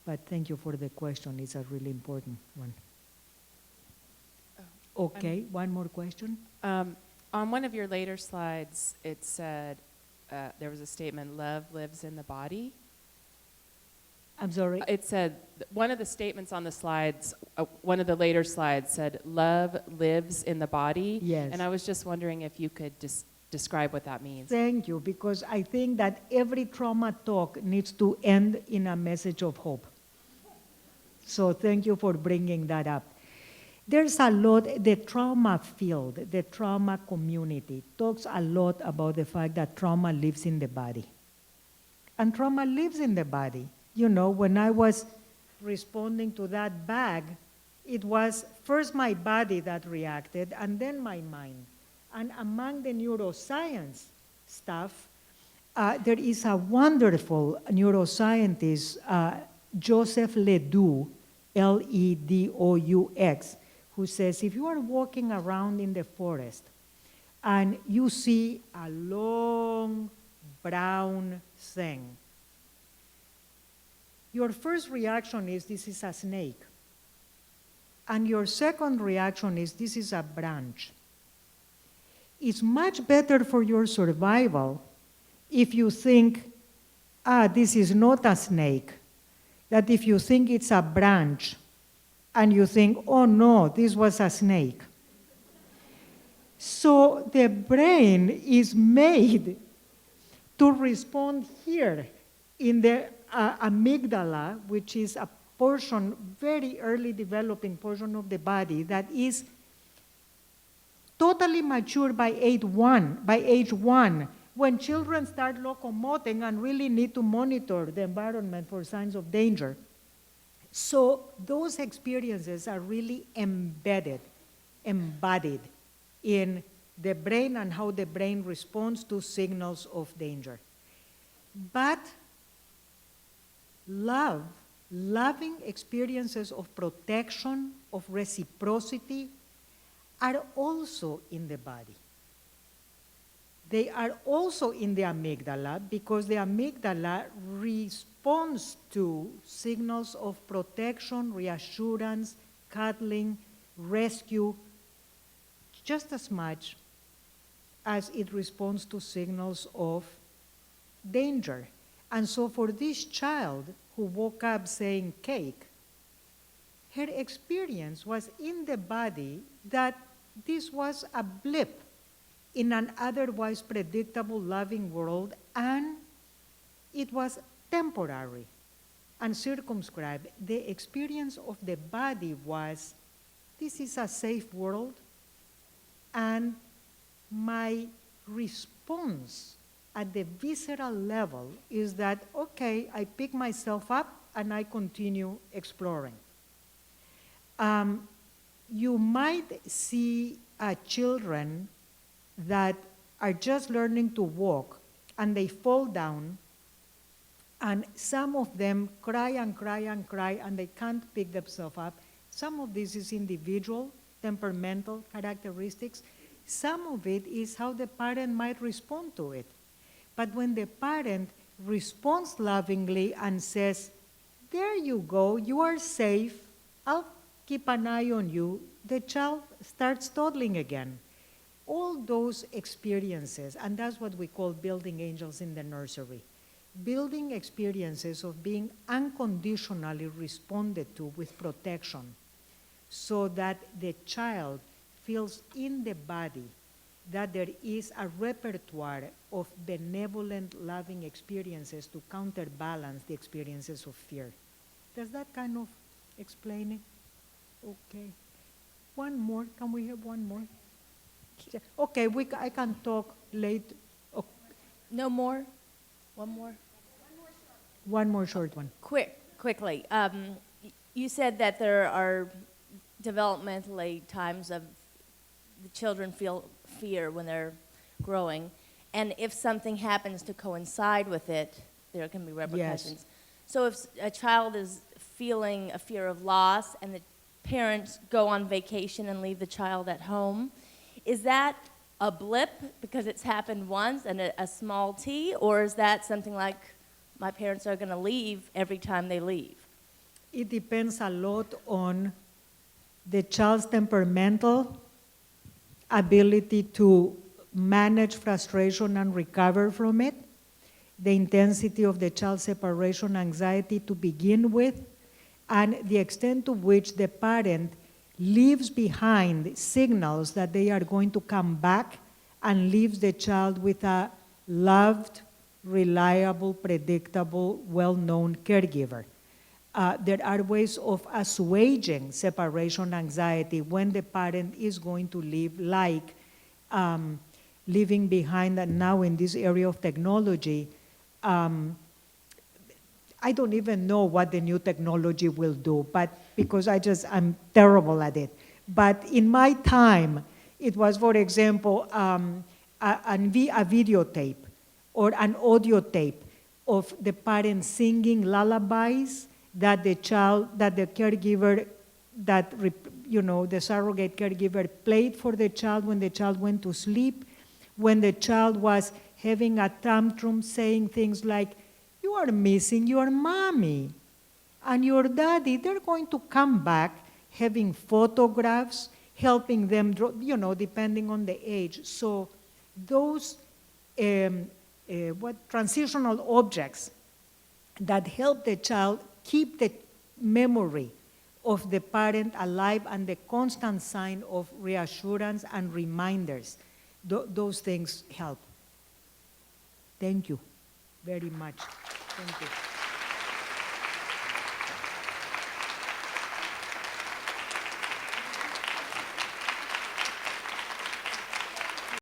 But thank you for the question. It's a really important one. Okay, one more question. On one of your later slides, it said, there was a statement, love lives in the body. I'm sorry. It said, one of the statements on the slides, one of the later slides said, love lives in the body. Yes. And I was just wondering if you could describe what that means. Thank you, because I think that every trauma talk needs to end in a message of hope. So thank you for bringing that up. There's a lot, the trauma field, the trauma community talks a lot about the fact that trauma lives in the body. And trauma lives in the body. You know, when I was responding to that bag, it was first my body that reacted and then my mind. And among the neuroscience stuff, there is a wonderful neuroscientist, Joseph Ledoux, Ledous, who says, if you are walking around in the forest and you see a long brown thing, your first reaction is, this is a snake. And your second reaction is, this is a branch. It's much better for your survival if you think, this is not a snake, that if you think it's a branch, and you think, oh no, this was a snake. So the brain is made to respond here in the amygdala, which is a portion, very early developing portion of the body that is totally mature by age one, when children start locomoting and really need to monitor the environment for signs of danger. So those experiences are really embodied in the brain and how the brain responds to signals of danger. But loving experiences of protection, of reciprocity, are also in the body. They are also in the amygdala because the amygdala responds to signals of protection, reassurance, cuddling, rescue, just as much as it responds to signals of danger. And so for this child who woke up saying cake, her experience was in the body that this was a blip in an otherwise predictable, loving world, and it was temporary and circumscribed. The experience of the body was, this is a safe world, and my response at the visceral level is that, okay, I pick myself up and I continue exploring. You might see children that are just learning to walk and they fall down, and some of them cry and cry and cry and they can't pick themselves up. Some of this is individual, temperamental characteristics. Some of it is how the parent might respond to it. But when the parent responds lovingly and says, there you go, you are safe, I'll keep an eye on you, the child starts toddling again. All those experiences, and that's what we call building angels in the nursery, building experiences of being unconditionally responded to with protection so that the child feels in the body that there is a repertoire of benevolent, loving experiences to counterbalance the experiences of fear. Does that kind of explain it? Okay. One more. Can we have one more? Okay, I can talk late. Okay. No more? One more? One more short one. Quickly. You said that there are developmentally times of the children feel fear when they're growing. and if something happens to coincide with it, there can be repercussions. So if a child is feeling a fear of loss and the parents go on vacation and leave the child at home, is that a blip because it's happened once and a small T, or is that something like my parents are going to leave every time they leave? It depends a lot on the child's temperamental ability to manage frustration and recover from it, the intensity of the child's separation anxiety to begin with, and the extent to which the parent leaves behind signals that they are going to come back and leaves the child with a loved, reliable, predictable, well-known caregiver. There are ways of assuaging separation anxiety when the parent is going to leave, like leaving behind, and now in this area of technology, I don't even know what the new technology will do, but because I'm terrible at it. But in my time, it was, for example, a videotape or an audio tape of the parent singing lullabies that the caregiver, the surrogate caregiver played for the child when the child went to sleep, when the child was having a tantrum, saying things like, "You are missing your mommy and your daddy." They're going to come back having photographs, helping them, depending on the age. So those transitional objects that help the child keep the memory of the parent alive and the constant sign of reassurance and reminders, those things help. Thank you very much. Thank you.